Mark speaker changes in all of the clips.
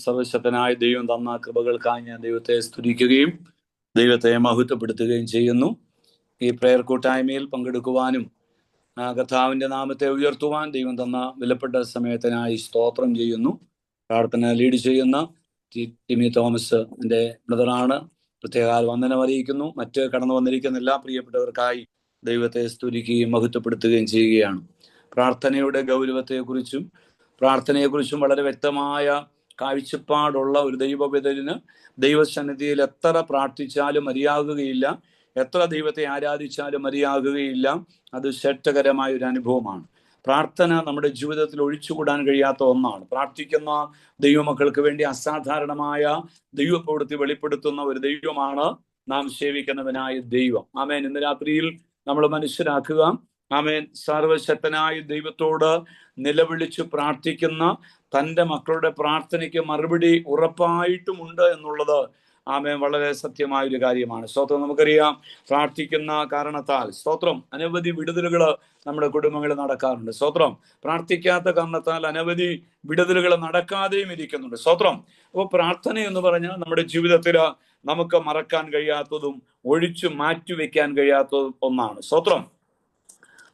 Speaker 1: സർവശക്തനായ ദൈവം തന്ന കൃപകൾക്കായി ഞാൻ ദൈവത്തെ സ്തുതിക്കുകയും ദൈവത്തെ മഹത്വപ്പെടുത്തുകയും ചെയ്യുന്നു. ഈ പ്രയർ കൂട്ടായ്മയിൽ പങ്കെടുക്കുവാനും കർത്താവിൻ്റെ നാമത്തെ ഉയർത്തുവാൻ ദൈവം തന്ന വിലപ്പെട്ട സമയത്തിനായി സ്തോത്രം ചെയ്യുന്നു. പ്രാർത്ഥന ലീഡ് ചെയ്യുന്ന ടിമി തോമസ് എൻ്റെ ബ്രദറാണ്. പ്രത്യേക വന്ദനം അറിയിക്കുന്നു. മറ്റ് കടന്നു വന്നിരിക്കുന്ന എല്ലാ പ്രിയപ്പെട്ടവർക്കായി ദൈവത്തെ സ്തുതിക്കുകയും മഹത്വപ്പെടുത്തുകയും ചെയ്യുകയാണ്. പ്രാർത്ഥനയുടെ ഗൗരവത്തെക്കുറിച്ചും പ്രാർത്ഥനയെക്കുറിച്ചും വളരെ വ്യക്തമായ കാഴ്ചപ്പാടുള്ള ഒരു ദൈവപിതരിന് ദൈവസന്നിധിയിൽ എത്ര പ്രാർത്ഥിച്ചാലും മതിയാകുകയില്ല, എത്ര ദൈവത്തെ ആരാധിച്ചാലും മതിയാകുകയില്ല. അത് ശ്രേഷ്ഠകരമായ ഒരു അനുഭവമാണ്. പ്രാർത്ഥന നമ്മുടെ ജീവിതത്തിൽ ഒഴിച്ചുകൂടാൻ കഴിയാത്ത ഒന്നാണ്. പ്രാർത്ഥിക്കുന്ന ദൈവമക്കൾക്ക് വേണ്ടി അസാധാരണമായ ദൈവപ്രവൃത്തി വെളിപ്പെടുത്തുന്ന ഒരു ദൈവമാണ് നാം സേവിക്കുന്നവനായ ദൈവം. ആമേൻ. ഇന്ന് രാത്രിയിൽ നമ്മൾ മനസ്സിലാക്കുക, ആമേൻ, സർവശക്തനായ ദൈവത്തോട് നിലവിളിച്ച് പ്രാർത്ഥിക്കുന്ന തൻ്റെ മക്കളുടെ പ്രാർത്ഥനയ്ക്ക് മറുപടി ഉറപ്പായിട്ടുമുണ്ട് എന്നുള്ളത് ആമേൻ വളരെ സത്യമായൊരു കാര്യമാണ്. സ്തോത്രം. നമുക്കറിയാം, പ്രാർത്ഥിക്കുന്ന കാരണത്താൽ സ്തോത്രം അനവധി വിടുതലുകൾ നമ്മുടെ കുടുംബങ്ങളിൽ നടക്കാറുണ്ട്. സ്തോത്രം. പ്രാർത്ഥിക്കാത്ത കാരണത്താൽ അനവധി വിടുതലുകൾ നടക്കാതെയും ഇരിക്കുന്നുണ്ട്. സ്തോത്രം. അപ്പോൾ പ്രാർത്ഥന എന്ന് പറഞ്ഞാൽ നമ്മുടെ ജീവിതത്തിൽ നമുക്ക് മറക്കാൻ കഴിയാത്തതും ഒഴിച്ചു മാറ്റിവെക്കാൻ കഴിയാത്തതും ഒന്നാണ്. സ്തോത്രം.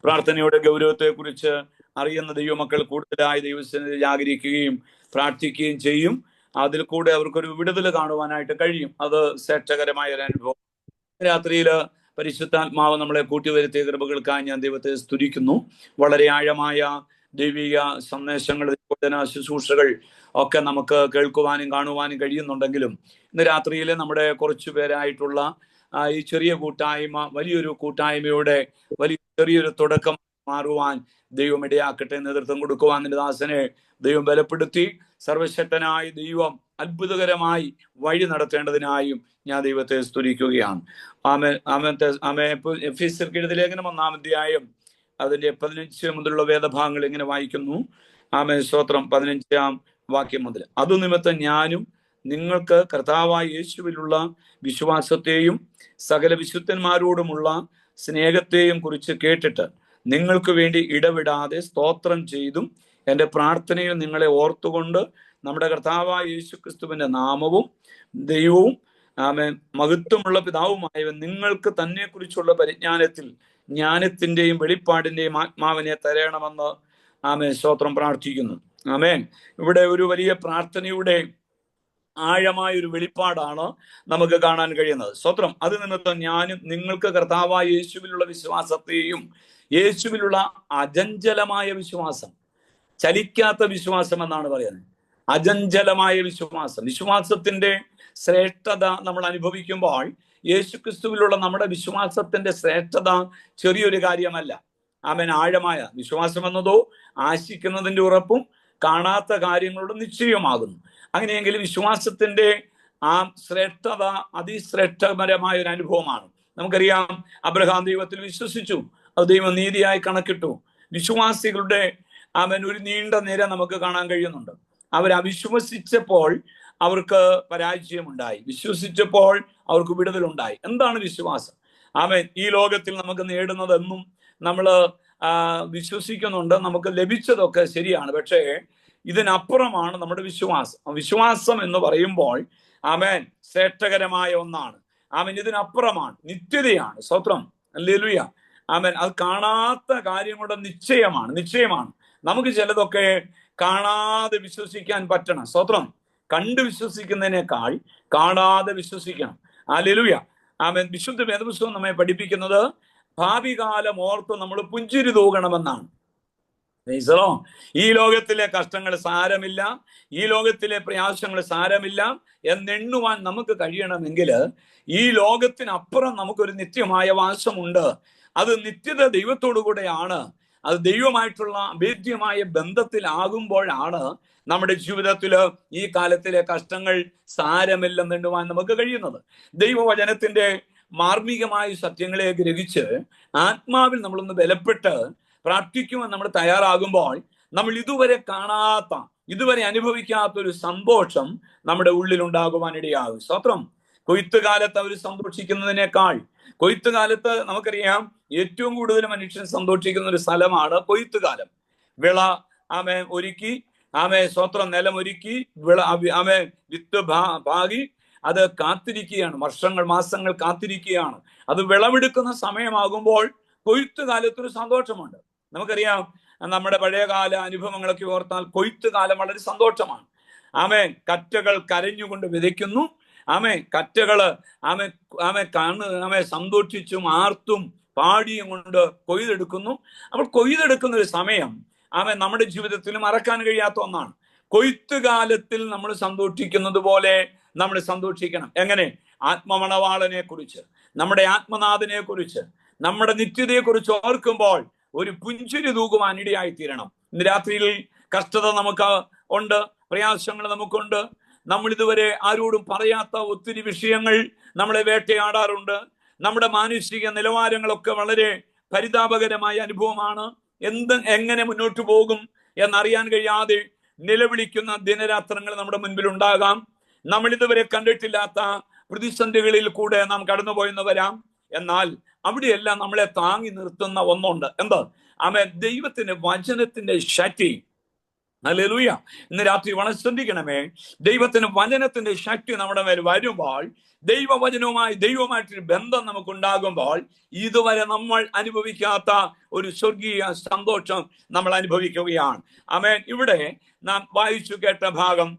Speaker 1: പ്രാർത്ഥനയുടെ ഗൗരവത്തെക്കുറിച്ച് അറിയുന്ന ദൈവമക്കൾ കൂടുതലായി ദൈവസന്നിധിയിൽ ജാഗരിക്കുകയും പ്രാർത്ഥിക്കുകയും ചെയ്യും. അതിൽ കൂടെ അവർക്കൊരു വിടുതൽ കാണുവാനായിട്ട് കഴിയും. അത് ശ്രേഷ്ഠകരമായ ഒരു അനുഭവം. രാത്രിയിൽ പരിശുദ്ധാത്മാവ് നമ്മളെ കൂട്ടിവരുത്തിയ കൃപകൾക്കായി ഞാൻ ദൈവത്തെ സ്തുതിക്കുന്നു. വളരെ ആഴമായ ദൈവിക സന്ദേശങ്ങൾ, ശുശ്രൂഷകൾ ഒക്കെ നമുക്ക് കേൾക്കുവാനും കാണുവാനും കഴിയുന്നുണ്ടെങ്കിലും ഇന്ന് രാത്രിയിൽ നമ്മുടെ കുറച്ചു പേരായിട്ടുള്ള ഈ ചെറിയ കൂട്ടായ്മ വലിയൊരു കൂട്ടായ്മയുടെ ചെറിയൊരു തുടക്കം മാറുവാൻ ദൈവം ഇടയാക്കട്ടെ. നേതൃത്വം കൊടുക്കുവാൻ നിന്റെ ദാസനെ ദൈവം ബലപ്പെടുത്തി. സർവശക്തനായ ദൈവം അത്ഭുതകരമായി വഴി നടത്തേണ്ടതിനായും ഞാൻ ദൈവത്തെ സ്തുതിക്കുകയാണ്. എഫെസ്യർക്ക് എഴുതിയ ലേഖനം 1-ാം അധ്യായം അതിന്റെ 15 മുതലുള്ള വേദഭാഗങ്ങൾ ഇങ്ങനെ വായിക്കുന്നു. ആമേൻ. സ്തോത്രം. 15-ാം വാക്യം മുതൽ: അതു നിമിത്തം ഞാനും നിങ്ങൾക്ക് കർത്താവായ യേശുവിലുള്ള വിശ്വാസത്തെയും സകല വിശുദ്ധന്മാരോടുമുള്ള സ്നേഹത്തെയും കുറിച്ച് കേട്ടിട്ട് നിങ്ങൾക്ക് വേണ്ടി ഇടവിടാതെ സ്തോത്രം ചെയ്തും എൻ്റെ പ്രാർത്ഥനയിൽ നിങ്ങളെ ഓർത്തുകൊണ്ട് നമ്മുടെ കർത്താവായ യേശുക്രിസ്തുവിൻ്റെ നാമവും ദൈവവും ആമേൻ മഹത്വമുള്ള പിതാവുമായവൻ നിങ്ങൾക്ക് തന്നെ കുറിച്ചുള്ള പരിജ്ഞാനത്തിൽ ജ്ഞാനത്തിൻ്റെയും വെളിപ്പാടിൻ്റെയും ആത്മാവിനെ തരണമെന്ന് ആമേൻ സ്തോത്രം പ്രാർത്ഥിക്കുന്നു. ആമേൻ. ഇവിടെ ഒരു വലിയ പ്രാർത്ഥനയുടെ ആഴമായൊരു വെളിപ്പാടാണ് നമുക്ക് കാണാൻ കഴിയുന്നത്. സ്തോത്രം. അത് നിമിത്തം ഞാനും നിങ്ങൾക്ക് കർത്താവായ യേശുവിലുള്ള വിശ്വാസത്തെയും, യേശുവിലുള്ള അചഞ്ചലമായ വിശ്വാസം, ചലിക്കാത്ത വിശ്വാസം എന്നാണ് പറയുന്നത്. അചഞ്ചലമായ വിശ്വാസം, വിശ്വാസത്തിന്റെ ശ്രേഷ്ഠത നമ്മൾ അനുഭവിക്കുമ്പോൾ യേശുക്രിസ്തുവിലുള്ള നമ്മുടെ വിശ്വാസത്തിന്റെ ശ്രേഷ്ഠത ചെറിയൊരു കാര്യമല്ല. ആമേൻ. ആഴമായ വിശ്വാസം എന്നതോ ആശിക്കുന്നതിന്റെ ഉറപ്പും കാണാത്ത കാര്യങ്ങളുടെ നിശ്ചയമാകുന്നു. അങ്ങനെയെങ്കിൽ വിശ്വാസത്തിന്റെ ആ ശ്രേഷ്ഠത അതിശ്രേഷ്ഠപരമായ ഒരു അനുഭവമാണ്. നമുക്കറിയാം, അബ്രഹാം ദൈവത്തിൽ വിശ്വസിച്ചു, അത് ദൈവം നീതിയായി കണക്കിട്ടു. വിശ്വാസികളുടെ അവൻ ഒരു നീണ്ട നിര നമുക്ക് കാണാൻ കഴിയുന്നുണ്ട്. അവർ അവിശ്വസിച്ചപ്പോൾ അവർക്ക് പരാജയമുണ്ടായി, വിശ്വസിച്ചപ്പോൾ അവർക്ക് വിടുതലുണ്ടായി. എന്താണ് വിശ്വാസം? ആമേൻ. ഈ ലോകത്തിൽ നമുക്ക് നേടുന്നതെന്നും നമ്മൾ വിശ്വസിക്കുന്നുണ്ട്, നമുക്ക് ലഭിച്ചതൊക്കെ ശരിയാണ്. പക്ഷേ ഇതിനപ്പുറമാണ് നമ്മുടെ വിശ്വാസം. വിശ്വാസം എന്ന് പറയുമ്പോൾ ആമേൻ ശ്രേഷ്ഠകരമായ ഒന്നാണ്. ആമേൻ. ഇതിനപ്പുറമാണ്, നിത്യതയാണ്. സ്തോത്രം. ഹല്ലേലൂയ. ആമേൻ. അത് കാണാത്ത കാര്യങ്ങളുടെ നിശ്ചയമാണ്. നമുക്ക് ചിലതൊക്കെ കാണാതെ വിശ്വസിക്കാൻ പറ്റണം. സ്തോത്രം. കണ്ടു വിശ്വസിക്കുന്നതിനേക്കാൾ കാണാതെ വിശ്വസിക്കണം. ഹല്ലേലൂയ. ആമേൻ. വിശുദ്ധ വേദപുസ്തകം നമ്മെ പഠിപ്പിക്കുന്നത് ഭാവി കാലം ഓർത്ത് നമ്മൾ പുഞ്ചിരി തൂകണമെന്നാണ്. ഈ ലോകത്തിലെ കഷ്ടങ്ങൾ സാരമില്ല, ഈ ലോകത്തിലെ പ്രയാസങ്ങൾ സാരമില്ല എന്നെണ്ണുവാൻ നമുക്ക് കഴിയണമെങ്കിൽ ഈ ലോകത്തിനപ്പുറം നമുക്കൊരു നിത്യമായ വാസമുണ്ട്. അത് നിത്യത ദൈവത്തോടു കൂടെയാണ്. അത് ദൈവമായിട്ടുള്ള അഭേദ്യമായ ബന്ധത്തിലാകുമ്പോഴാണ് നമ്മുടെ ജീവിതത്തിൽ ഈ കാലത്തിലെ കഷ്ടങ്ങൾ സാരമില്ലെന്നെണ്ണുവാൻ നമുക്ക് കഴിയുന്നത്. ദൈവവചനത്തിന്റെ മാർമികമായ സത്യങ്ങളെ ഗ്രഹിച്ച് ആത്മാവിൽ നമ്മളൊന്ന് ബലപ്പെട്ട് പ്രാർത്ഥിക്കുവാൻ നമ്മൾ തയ്യാറാകുമ്പോൾ നമ്മൾ ഇതുവരെ കാണാത്ത, ഇതുവരെ അനുഭവിക്കാത്ത ഒരു സന്തോഷം നമ്മുടെ ഉള്ളിൽ ഉണ്ടാകുവാനിടയാകും. സ്തോത്രം. കൊയ്ത്തുകാലത്ത് അവർ സന്തോഷിക്കുന്നതിനേക്കാൾ, കൊയ്ത്തുകാലത്ത് നമുക്കറിയാം ഏറ്റവും കൂടുതൽ മനുഷ്യൻ സന്തോഷിക്കുന്ന ഒരു സ്ഥലമാണ് കൊയ്ത്തുകാലം. വിള ആമേൻ ഒരുക്കി ആമേ സ്വത്രം നിലമൊരുക്കി ആമേ വിത്ത് പാകി അത് കാത്തിരിക്കുകയാണ്, വർഷങ്ങൾ മാസങ്ങൾ കാത്തിരിക്കുകയാണ്. അത് വിളവെടുക്കുന്ന സമയമാകുമ്പോൾ കൊയ്ത്ത് കാലത്തൊരു സന്തോഷമുണ്ട്. നമുക്കറിയാം, നമ്മുടെ പഴയകാല അനുഭവങ്ങളൊക്കെ ഓർത്താൽ കൊയ്ത്ത് കാലം വളരെ സന്തോഷമാണ്. ആമേ കറ്റകൾ കരഞ്ഞുകൊണ്ട് വിതയ്ക്കുന്നു. ആമേ കറ്റകള് ആമേ സന്തോഷിച്ചും ആർത്തും പാടിയും കൊണ്ട് കൊയ്തെടുക്കുന്നു. അപ്പോൾ കൊയ്തെടുക്കുന്ന ഒരു സമയം ആമേ നമ്മുടെ ജീവിതത്തിൽ മറക്കാൻ കഴിയാത്ത ഒന്നാണ്. കൊയ്ത്തുകാലത്തിൽ നമ്മൾ സന്തോഷിക്കുന്നത് പോലെ നമ്മൾ സന്തോഷിക്കണം. എങ്ങനെ? ആത്മമണവാളനെ കുറിച്ച്, നമ്മുടെ ആത്മനാഥനെ കുറിച്ച്, നമ്മുടെ നിത്യതയെ കുറിച്ച് ഓർക്കുമ്പോൾ ഒരു പുഞ്ചിരി തൂകുവാൻ ഇടയായി തീരണം. ഇന്ന് രാത്രിയിൽ കഷ്ടത നമുക്ക് ഉണ്ട്, പ്രയാസങ്ങൾ നമുക്കുണ്ട്. നമ്മൾ ഇതുവരെ ആരോടും പറയാത്ത ഒത്തിരി വിഷയങ്ങൾ നമ്മളെ വേട്ടയാടാറുണ്ട്. നമ്മുടെ മാനുഷിക നിലവാരങ്ങളൊക്കെ വളരെ പരിതാപകരമായ അനുഭവമാണ്. എങ്ങനെ മുന്നോട്ട് പോകും എന്നറിയാൻ കഴിയാതെ നിലവിളിക്കുന്ന ദിനരാത്രങ്ങൾ നമ്മുടെ മുൻപിൽ ഉണ്ടാകാം. നമ്മൾ ഇതുവരെ കണ്ടിട്ടില്ലാത്ത പ്രതിസന്ധികളിൽ കൂടെ നാം കടന്നുപോയെന്ന് വരാം. എന്നാൽ അവിടെയെല്ലാം നമ്മളെ താങ്ങി നിർത്തുന്ന ഒന്നുണ്ട്. എന്താ? ദൈവത്തിന്റെ വചനത്തിന്റെ ശക്തി. ഹല്ലേലൂയ. ഇന്ന് രാത്രി വളരെ ശ്രദ്ധിക്കണമേ. ദൈവത്തിന്റെ വചനത്തിന്റെ ശക്തി നമ്മുടെ മേൽ വരുമ്പോൾ, ദൈവമായിട്ടൊരു ബന്ധം നമുക്കുണ്ടാകുമ്പോൾ ഇതുവരെ നമ്മൾ അനുഭവിക്കാത്ത ഒരു സ്വർഗീയ സന്തോഷം നമ്മൾ അനുഭവിക്കുകയാണ്. ആമേൻ. ഇവിടെ നാം വായിച്ചു കേട്ട ഭാഗം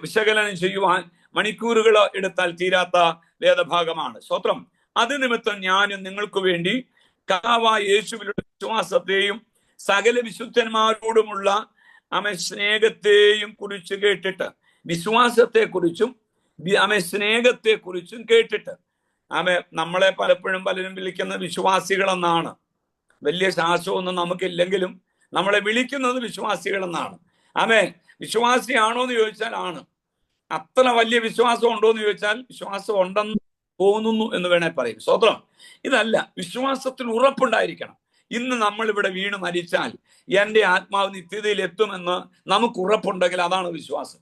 Speaker 1: വിശകലനം ചെയ്യുവാൻ മണിക്കൂറുകൾ എടുത്താൽ തീരാത്ത വേദഭാഗമാണ്. സ്തോത്രം. അത് നിമിത്തം ഞാനും നിങ്ങൾക്ക് വേണ്ടി കർത്താവായ യേശുവിലുള്ള വിശ്വാസത്തെയും സകല വിശുദ്ധന്മാരോടുമുള്ള സ്നേഹത്തെയും കുറിച്ച് കേട്ടിട്ട്, വിശ്വാസത്തെ കുറിച്ചും സ്നേഹത്തെ കുറിച്ചും കേട്ടിട്ട്. നമ്മളെ പലപ്പോഴും പലരും വിളിക്കുന്നത് വിശ്വാസികളെന്നാണ്. വലിയ ശാസ്ത്രമൊന്നും നമുക്കില്ലെങ്കിലും നമ്മളെ വിളിക്കുന്നത് വിശ്വാസികളെന്നാണ്. വിശ്വാസിയാണോ എന്ന് ചോദിച്ചാൽ ആണ്. അത്ര വലിയ വിശ്വാസം ഉണ്ടോ എന്ന് ചോദിച്ചാൽ വിശ്വാസം ഉണ്ടെന്ന് തോന്നുന്നു എന്ന് വേണേ പറയും. സ്വതന്ത്രം. ഇതല്ല, വിശ്വാസത്തിൽ ഉറപ്പുണ്ടായിരിക്കണം. ഇന്ന് നമ്മൾ ഇവിടെ വീണ് മരിച്ചാൽ എൻ്റെ ആത്മാവ് നിത്യതയിൽ എത്തുമെന്ന് നമുക്ക് ഉറപ്പുണ്ടെങ്കിൽ അതാണ് വിശ്വാസം.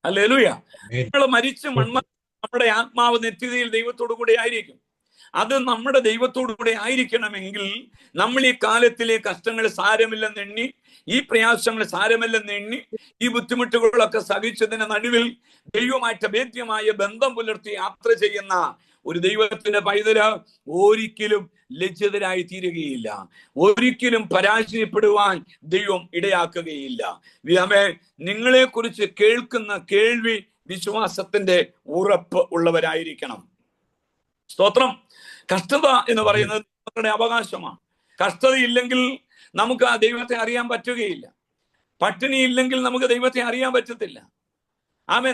Speaker 1: ഹല്ലേലൂയ. നമ്മൾ മരിച്ച് നമ്മുടെ ആത്മാവ് നിത്യതയിൽ ദൈവത്തോടു കൂടെ ആയിരിക്കും. അത് നമ്മുടെ ദൈവത്തോടു കൂടെ ആയിരിക്കണമെങ്കിൽ നമ്മൾ ഈ കാലത്തിലെ കഷ്ടങ്ങൾ സാരമില്ലെന്നെണ്ണി, ഈ പ്രയാസങ്ങൾ സാരമില്ലെന്നെണ്ണി, ഈ ബുദ്ധിമുട്ടുകളൊക്കെ സഹിച്ചതിന് നടുവിൽ ദൈവമായിട്ട് ഭേദ്യമായ ബന്ധം പുലർത്തി യാത്ര ചെയ്യുന്ന ഒരു ദൈവത്തിന്റെ പൈതല് ഒരിക്കലും ലജ്ജിതരായി തീരുകയില്ല. ഒരിക്കലും പരാജയപ്പെടുവാൻ ദൈവം ഇടയാക്കുകയില്ല. നിങ്ങളെ കുറിച്ച് കേൾക്കുന്ന കേൾവി വിശ്വാസത്തിന്റെ ഉറപ്പ് ഉള്ളവരായിരിക്കണം. സ്തോത്രം. കഷ്ടത എന്ന് പറയുന്നത് നമ്മുടെ അവകാശമാണ്. കഷ്ടതയില്ലെങ്കിൽ നമുക്ക് ആ ദൈവത്തെ അറിയാൻ പറ്റുകയില്ല. പട്ടിണി ഇല്ലെങ്കിൽ നമുക്ക് ദൈവത്തെ അറിയാൻ പറ്റത്തില്ല.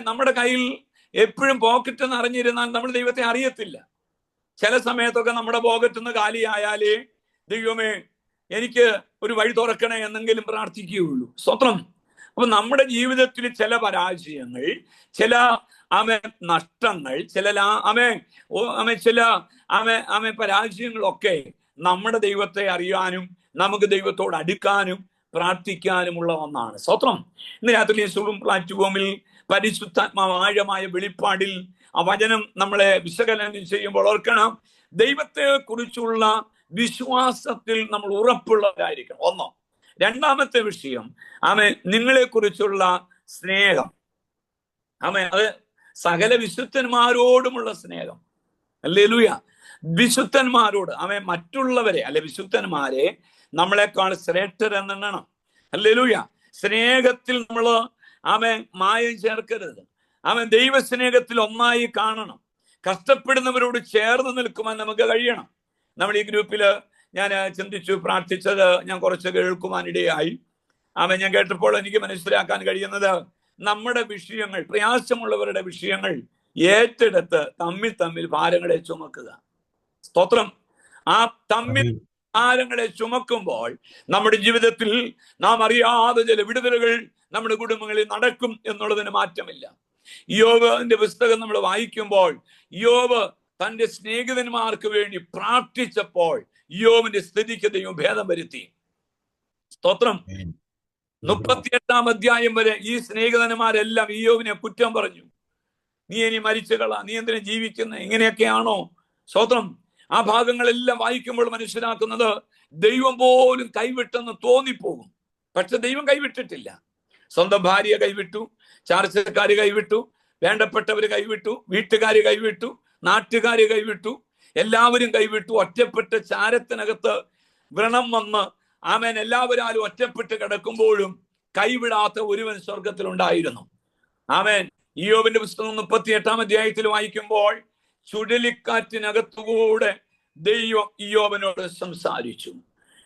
Speaker 1: നമ്മുടെ കയ്യിൽ എപ്പോഴും പോക്കറ്റ് നിറഞ്ഞിരുന്നാൽ നമ്മൾ ദൈവത്തെ അറിയത്തില്ല. ചില സമയത്തൊക്കെ നമ്മുടെ പോക്കറ്റ് നിന്ന് കാലിയായാലേ ദൈവമേ എനിക്ക് ഒരു വഴി തുറക്കണേ എന്നെങ്കിലും പ്രാർത്ഥിക്കുകയുള്ളൂ. സ്വത്രം. അപ്പൊ നമ്മുടെ ജീവിതത്തിൽ ചില പരാജയങ്ങൾ, ചില നഷ്ടങ്ങൾ, ചില പരാജയങ്ങളൊക്കെ നമ്മുടെ ദൈവത്തെ അറിയാനും നമുക്ക് ദൈവത്തോട് അടുക്കാനും പ്രാർത്ഥിക്കാനുമുള്ള ഒന്നാണ്. സ്വത്രം. ഇന്ന് രാത്രി സൂം പ്ലാറ്റ്ഫോമിൽ പരിശുദ്ധാത്മാവ് ആഴമായ വെളിപ്പാടിൽ ആ വചനം നമ്മളെ വിശകലനം ചെയ്യുമ്പോൾ ഓർക്കണം, ദൈവത്തെ കുറിച്ചുള്ള വിശ്വാസത്തിൽ നമ്മൾ ഉറപ്പുള്ളവരായിരിക്കണം. ഒന്നോ. രണ്ടാമത്തെ വിഷയം നിങ്ങളെ കുറിച്ചുള്ള സ്നേഹം. അത് സകല വിശുദ്ധന്മാരോടുമുള്ള സ്നേഹം. ഹല്ലേലൂയ. വിശുദ്ധന്മാരോട് മറ്റുള്ളവരെ വിശുദ്ധന്മാരെ നമ്മളെക്കാൾ ശ്രേഷ്ഠരെന്നെണ്ണണം. ഹല്ലേലൂയ. സ്നേഹത്തിൽ നമ്മൾ മായം ചേർക്കരുത്. ദൈവസ്നേഹത്തിൽ ഒന്നായി കാണണം. കഷ്ടപ്പെടുന്നവരോട് ചേർന്ന് നിൽക്കുവാൻ നമുക്ക് കഴിയണം. നമ്മൾ ഈ ഗ്രൂപ്പില് ഞാൻ ചിന്തിച്ചു പ്രാർത്ഥിച്ചത് ഞാൻ കുറച്ച് കേൾക്കുവാനിടയായി. ഞാൻ കേട്ടപ്പോൾ എനിക്ക് മനസ്സിലാക്കാൻ കഴിയുന്നത്, നമ്മുടെ വിഷയങ്ങൾ, പ്രയാസമുള്ളവരുടെ വിഷയങ്ങൾ ഏറ്റെടുത്ത് തമ്മിൽ ഭാരങ്ങളെ ചുമക്കുക. സ്തോത്രം. ആ തമ്മിൽ ഭാരങ്ങളെ ചുമക്കുമ്പോൾ നമ്മുടെ ജീവിതത്തിൽ നാം അറിയാതെ ചില വിടുതലുകൾ നമ്മുടെ കുടുംബങ്ങളിൽ നടക്കും എന്നുള്ളതിന് മാറ്റമില്ല. യോബിന്റെ പുസ്തകം നമ്മൾ വായിക്കുമ്പോൾ യോബ് തന്റെ സ്നേഹിതന്മാർക്ക് വേണ്ടി പ്രാർത്ഥിച്ചപ്പോൾ യോബിന്റെ സ്ഥിതിക്ക് ദൈവം ഭേദം വരുത്തി. സ്തോത്രം. 38 അധ്യായം വരെ ഈ സ്നേഹിതന്മാരെല്ലാം യോബിനെ കുറ്റം പറഞ്ഞു. നീ ഇനി മരിച്ചുകളാ, നീ എന്തിനാ ജീവിക്കുന്നത്, ഇങ്ങനെയൊക്കെയാണോ? സ്തോത്രം. ആ ഭാഗങ്ങളെല്ലാം വായിക്കുമ്പോൾ മനസ്സിലാക്കുന്നത് ദൈവം പോലും കൈവിട്ടെന്ന് തോന്നിപ്പോകും. പക്ഷെ ദൈവം കൈവിട്ടിട്ടില്ല. സ്വന്തം ഭാര്യ കൈവിട്ടു, ചാർച്ചക്കാര് കൈവിട്ടു, വേണ്ടപ്പെട്ടവര് കൈവിട്ടു, വീട്ടുകാര് കൈവിട്ടു, നാട്ടുകാര് കൈവിട്ടു, എല്ലാവരും കൈവിട്ടു. ഒറ്റപ്പെട്ട് ചാരത്തിനകത്ത് വ്രണം വന്ന് ആമേൻ എല്ലാവരും ഒറ്റപ്പെട്ട് കിടക്കുമ്പോഴും കൈവിടാത്ത ഒരുവൻ സ്വർഗത്തിലുണ്ടായിരുന്നു. ആമേൻ. ഇയ്യോബിന്റെ പുസ്തകം 38-ാം അധ്യായത്തിൽ വായിക്കുമ്പോൾ ചുഴലിക്കാറ്റിനകത്തുകൂടെ ദൈവം ഇയ്യോബിനോട് സംസാരിച്ചു.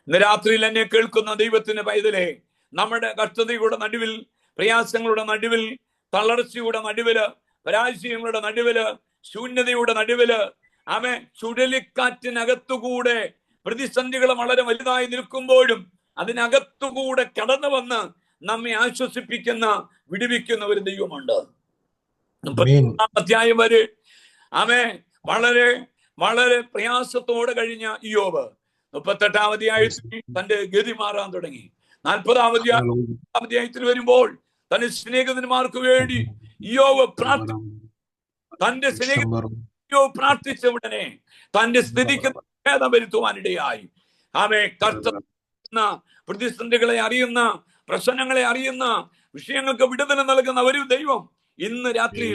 Speaker 1: ഇന്ന് രാത്രിയിൽ എന്നെ കേൾക്കുന്ന ദൈവത്തിന്റെ പൈതലേ, നമ്മുടെ കഷ്ടതയുടെ നടുവിൽ, പ്രയാസങ്ങളുടെ നടുവിൽ, തളർച്ചയുടെ നടുവില്, പരാജയങ്ങളുടെ നടുവില്, ശൂന്യതയുടെ നടുവില്, ആമേൻ, ചുഴലിക്കാറ്റിനകത്തുകൂടെ പ്രതിസന്ധികൾ വളരെ വലുതായി നിൽക്കുമ്പോഴും അതിനകത്തുകൂടെ കടന്നു വന്ന് നമ്മെ ആശ്വസിപ്പിക്കുന്ന, വിടുവിക്കുന്ന ഒരു ദൈവമുണ്ട്. 30-ാം അധ്യായം വരെ ആമേൻ വളരെ വളരെ പ്രയാസത്തോടെ കഴിഞ്ഞ ഇയ്യോബ് 38-ാം അധ്യായത്തിൽ തന്റെ ഗതി മാറാൻ തുടങ്ങി. 40-ാം അധ്യായത്തിൽ വരുമ്പോൾ തന്റെ സ്നേഹിതന്മാർക്ക് വേണ്ടി ഇയ്യോബ് തന്റെ സ്നേഹിതൻ പ്രാർത്ഥിച്ച ഉടനെ തന്റെ സ്ഥിതിക്ക് ഭേദം വരുത്തുവാനിടയായി. ആമേൻ. കർത്താവ് പ്രതിസന്ധികളെ അറിയുന്ന, പ്രശ്നങ്ങളെ അറിയുന്ന, വിഷയങ്ങൾക്ക് വിടുതൽ നൽകുന്ന ഒരു ദൈവം ഇന്ന് രാത്രി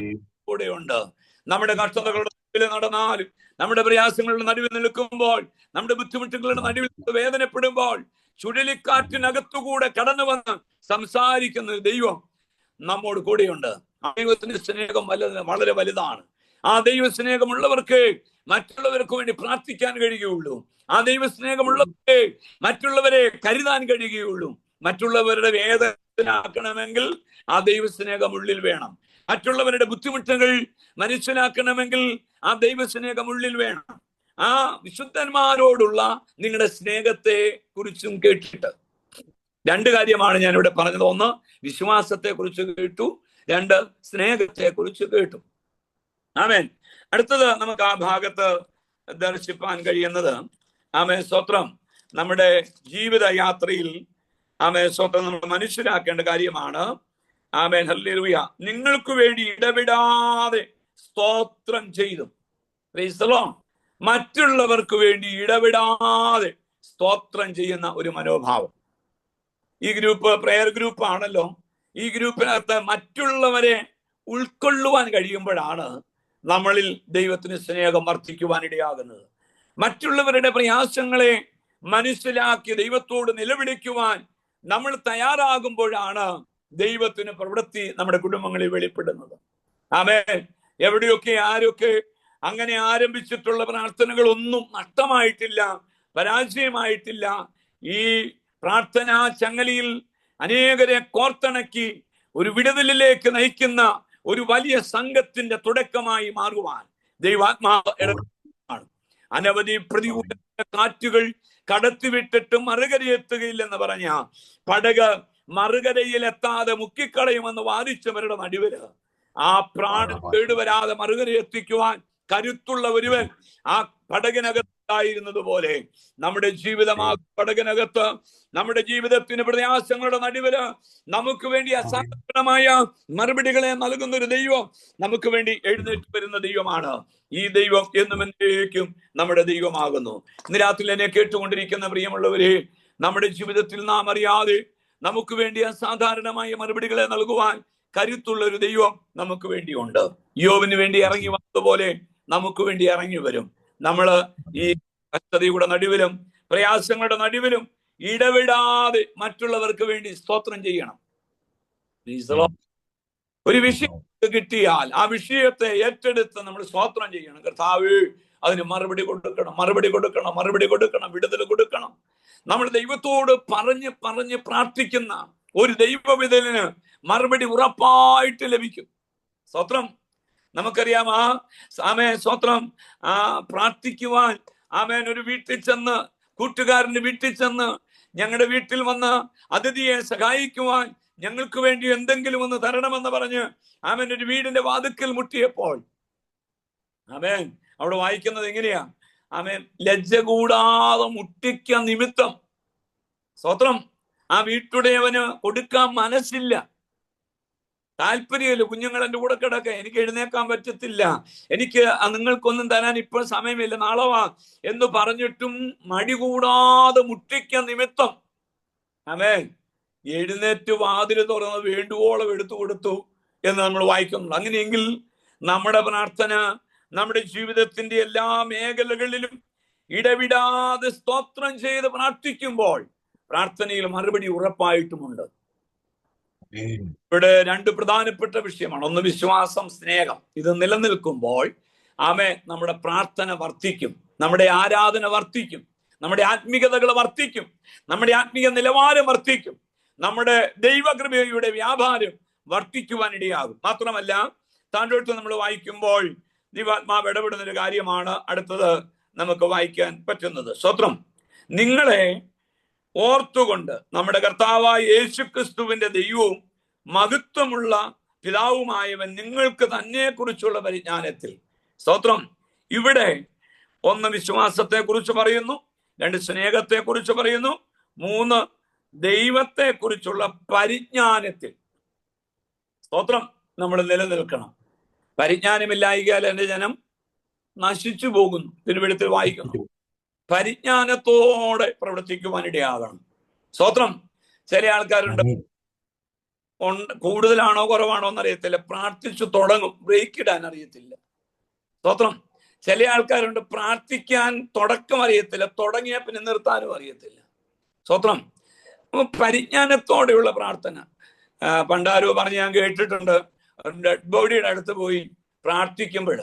Speaker 1: കൂടെയുണ്ട്. നമ്മുടെ കഷ്ടതകളുടെ നടുവിൽ നടന്നാലും, നമ്മുടെ പ്രയാസങ്ങളുടെ നടുവിൽ നിൽക്കുമ്പോൾ, നമ്മുടെ ബുദ്ധിമുട്ടുകളുടെ നടുവിൽ വേദനപ്പെടുമ്പോൾ, ചുഴലിക്കാറ്റിനകത്തുകൂടെ കടന്നു വന്ന് സംസാരിക്കുന്ന ദൈവം നമ്മോട് കൂടെയുണ്ട്. ആ ദൈവത്തിന്റെ സ്നേഹം വളരെ വലുതാണ്. ആ ദൈവ സ്നേഹമുള്ളവർക്ക് മറ്റുള്ളവർക്ക് വേണ്ടി പ്രാർത്ഥിക്കാൻ കഴിയുകയുള്ളൂ. ആ ദൈവ സ്നേഹമുള്ളവർക്ക് മറ്റുള്ളവരെ കരുതാൻ കഴിയുകയുള്ളൂ. മറ്റുള്ളവരുടെ വേദനയാക്കണമെങ്കിൽ ആ ദൈവ സ്നേഹം ഉള്ളിൽ വേണം. മറ്റുള്ളവരുടെ ബുദ്ധിമുട്ടുകൾ മനസ്സിലാക്കണമെങ്കിൽ ആ ദൈവ സ്നേഹം ഉള്ളിൽ വേണം. ആ വിശുദ്ധന്മാരോടുള്ള നിങ്ങളുടെ സ്നേഹത്തെ കുറിച്ചും കേട്ടിട്ട് 2 കാര്യമാണ് ഞാൻ ഇവിടെ പറഞ്ഞത്. 1 വിശ്വാസത്തെ കുറിച്ച് കേട്ടു, 2 സ്നേഹത്തെ കുറിച്ച് കേട്ടു. ആമേൻ. അടുത്തത് നമുക്ക് ആ ഭാഗത്ത് ദർശിപ്പാൻ കഴിയുന്നത്, ആമേൻ സ്തോത്രം, നമ്മുടെ ജീവിത യാത്രയിൽ ആമേൻ സ്തോത്രം നമ്മൾ മനസ്സിലാക്കേണ്ട കാര്യമാണ്. Amen hallelujah. നിങ്ങൾക്ക് വേണ്ടി ഇടപെടാതെ സ്തോത്രം ചെയ്തു. Price the Lord. മറ്റുള്ളവർക്ക് വേണ്ടി ഇടപെടാതെ സ്തോത്രം ചെയ്യുന്ന ഒരു മനോഭാവം. ഈ ഗ്രൂപ്പ് പ്രയർ ഗ്രൂപ്പ് ആണല്ലോ. ഈ ഗ്രൂപ്പിനകത്ത് മറ്റുള്ളവരെ ഉൾക്കൊള്ളുവാൻ കഴിയുമ്പോഴാണ് നമ്മളിൽ ദൈവത്തിന് സ്നേഹം വർദ്ധിക്കുവാനിടയാകുന്നത്. മറ്റുള്ളവരുടെ പ്രയാസങ്ങളെ മനസ്സിലാക്കി ദൈവത്തോട് നിലവിളിക്കുവാൻ നമ്മൾ തയ്യാറാകുമ്പോഴാണ് ദൈവത്തിന് പ്രവൃത്തി നമ്മുടെ കുടുംബങ്ങളിൽ വെളിപ്പെടുന്നത്. ആമേൻ. എവിടെയൊക്കെ ആരൊക്കെ അങ്ങനെ ആരംഭിച്ചിട്ടുള്ള പ്രാർത്ഥനകളൊന്നും നഷ്ടമായിട്ടില്ല, പരാജയമായിട്ടില്ല. ഈ പ്രാർത്ഥനാ ചങ്ങലയിൽ അനേകരെ കോർത്തിണക്കി ഒരു വിടുതലിലേക്ക് നയിക്കുന്ന ഒരു വലിയ സംഘത്തിന്റെ തുടക്കമായി മാറുവാൻ ദൈവാത്മാവ് ഇടപെടുകയാണ്. അനവധി പ്രതികൂല കാറ്റുകൾ കടത്തിവിട്ടിട്ട് മറുകരയെത്തുകയില്ലെന്ന് പറഞ്ഞ പടക് മറുകരയിൽ എത്താതെ മുക്കിക്കളയുമെന്ന് വാദിച്ചവരുടെ നടുവില് ആ പ്രാണൻ കേടുവരാതെ മറുകരയെത്തിക്കുവാൻ കരുത്തുള്ള ഒരുവൻ ആ പടകിനകത്തായിരുന്നത് പോലെ നമ്മുടെ ജീവിതം ആ പടകിനകത്ത്, നമ്മുടെ ജീവിതത്തിന് പ്രയാസങ്ങളുടെ നടുവില് നമുക്ക് വേണ്ടി അസാധാരണമായ മറുപടികളെ നൽകുന്ന ഒരു ദൈവം നമുക്ക് വേണ്ടി എഴുന്നേറ്റ് വരുന്ന ദൈവമാണ്. ഈ ദൈവം എന്നും എന്നേക്കും നമ്മുടെ ദൈവമാകുന്നു. ഇന്ന് രാത്രി എന്നെ കേട്ടുകൊണ്ടിരിക്കുന്ന പ്രിയമുള്ളവരെ, നമ്മുടെ ജീവിതത്തിൽ നാം അറിയാതെ നമുക്ക് വേണ്ടി അസാധാരണമായ മറുപടികളെ നൽകുവാൻ കരുത്തുള്ള ഒരു ദൈവം നമുക്ക് വേണ്ടിയുണ്ട്. യോബിന് വേണ്ടി ഇറങ്ങി വന്നതുപോലെ നമുക്ക് വേണ്ടി ഇറങ്ങി വരും. നമ്മള് ഈ കഷ്ടതയുടെ നടുവിലും പ്രയാസങ്ങളുടെ നടുവിലും ഇടവിടാതെ മറ്റുള്ളവർക്ക് വേണ്ടി സ്തോത്രം ചെയ്യണം. ഒരു വിഷയം കിട്ടിയാൽ ആ വിഷയത്തെ ഏറ്റെടുത്ത് നമ്മൾ സ്തോത്രം ചെയ്യണം. കർത്താവേ, അതിന് മറുപടി കൊടുക്കണം, മറുപടി കൊടുക്കണം, മറുപടി കൊടുക്കണം, വിടുതൽ കൊടുക്കണം. നമ്മൾ ദൈവത്തോട് പറഞ്ഞ് പ്രാർത്ഥിക്കുന്ന ഒരു ദൈവവിധലിന് മറുപടി ഉറപ്പായിട്ട് ലഭിക്കും. സ്തോത്രം. നമുക്കറിയാം ആമേൻ സ്തോത്രം. പ്രാർത്ഥിക്കുവാൻ ആമേൻ ഒരു വീട്ടിൽ ചെന്ന്, കൂട്ടുകാരന്റെ വീട്ടിൽ ചെന്ന്, ഞങ്ങളുടെ വീട്ടിൽ വന്ന് അതിഥിയെ സഹായിക്കുവാൻ ഞങ്ങൾക്ക് വേണ്ടി എന്തെങ്കിലും ഒന്ന് തരണമെന്ന് പറഞ്ഞ് ആമേൻ ഒരു വീടിന്റെ വാതിക്കൽ മുട്ടിയപ്പോൾ ആമേൻ അവിടെ വായിക്കുന്നത് എങ്ങനെയാ? ആമേൻ ലജ്ജ കൂടാതെ മുട്ടിക്ക നിമിത്തം സ്തോത്രം ആ വീട്ടുടയവന് കൊടുക്കാൻ മനസ്സില്ല, താല്പര്യമില്ല. കുഞ്ഞുങ്ങൾ എൻ്റെ കൂടെ കിടക്ക, എനിക്ക് എഴുന്നേക്കാൻ പറ്റത്തില്ല, എനിക്ക് നിങ്ങൾക്കൊന്നും തരാൻ ഇപ്പോൾ സമയമില്ല, നാളെ വാ എന്ന് പറഞ്ഞിട്ടും മടി കൂടാതെ മുട്ടിക്ക നിമിത്തം ആമേൻ എഴുന്നേറ്റ് വാതില് തുറന്ന് വേണ്ടുവോളം എടുത്തു കൊടുത്തു എന്ന് നമ്മൾ വായിക്കുന്നുണ്ട്. അങ്ങനെയെങ്കിൽ നമ്മുടെ പ്രാർത്ഥന നമ്മുടെ ജീവിതത്തിന്റെ എല്ലാ മേഖലകളിലും ഇടവിടാതെ സ്തോത്രം ചെയ്ത് പ്രാർത്ഥിക്കുമ്പോൾ പ്രാർത്ഥനയിൽ മറുപടി ഉറപ്പായിട്ടുമുണ്ട്. ഇവിടെ രണ്ട് പ്രധാനപ്പെട്ട വിഷയമാണ്. ഒന്ന് വിശ്വാസം, സ്നേഹം. ഇത് നിലനിൽക്കുമ്പോൾ നമ്മുടെ പ്രാർത്ഥന വർദ്ധിക്കും, നമ്മുടെ ആരാധന വർദ്ധിക്കും, നമ്മുടെ ആത്മീയതകൾ വർദ്ധിക്കും, നമ്മുടെ ആത്മീയ നിലവാരം വർദ്ധിക്കും, നമ്മുടെ ദൈവകൃപയുടെ വ്യാപാരം വർദ്ധിക്കുവാനിടയാകും. മാത്രമല്ല, താഴോട്ട് നമ്മൾ വായിക്കുമ്പോൾ ദൈവാത്മാവ് ഇടപെടുന്ന ഒരു കാര്യമാണ് അടുത്തത് നമുക്ക് വായിക്കാൻ പറ്റുന്നത്. സ്തോത്രം. നിങ്ങളെ ഓർത്തുകൊണ്ട് നമ്മുടെ കർത്താവായ യേശുക്രിസ്തുവിന്റെ ദൈവവും മഹത്വമുള്ള പിതാവുമായവൻ നിങ്ങൾക്ക് തന്നെ കുറിച്ചുള്ള പരിജ്ഞാനത്തിൽ. സ്തോത്രം. ഇവിടെ ഒന്ന് വിശ്വാസത്തെ കുറിച്ച് പറയുന്നു, രണ്ട് സ്നേഹത്തെ കുറിച്ച് പറയുന്നു, മൂന്ന് ദൈവത്തെ കുറിച്ചുള്ള പരിജ്ഞാനത്തിൽ. സ്തോത്രം. നമ്മൾ നിലനിൽക്കണം. പരിജ്ഞാനമില്ലായികയാൽ എന്റെ ജനം നശിച്ചു പോകുന്നു. തിരുവെഴുത്തിൽ വായിക്കുന്നു. പരിജ്ഞാനത്തോടെ പ്രവർത്തിക്കുവാനിടയാകണം. സ്തോത്രം. ചില ആൾക്കാരുണ്ട്, കൂടുതലാണോ കുറവാണോ എന്നറിയത്തില്ല, പ്രാർത്ഥിച്ചു തുടങ്ങും, ബ്രേക്ക് ഇടാൻ അറിയത്തില്ല. സ്തോത്രം. ചില ആൾക്കാരുണ്ട്, പ്രാർത്ഥിക്കാൻ തുടക്കം അറിയത്തില്ല, തുടങ്ങിയ പിന്നെ നിർത്താനും അറിയത്തില്ല. സ്തോത്രം. പരിജ്ഞാനത്തോടെയുള്ള പ്രാർത്ഥന. പണ്ടാരോ പറഞ്ഞ് ഞാൻ കേട്ടിട്ടുണ്ട്, ഡെഡ് ബോഡിയുടെ അടുത്ത് പോയി പ്രാർത്ഥിക്കുമ്പോൾ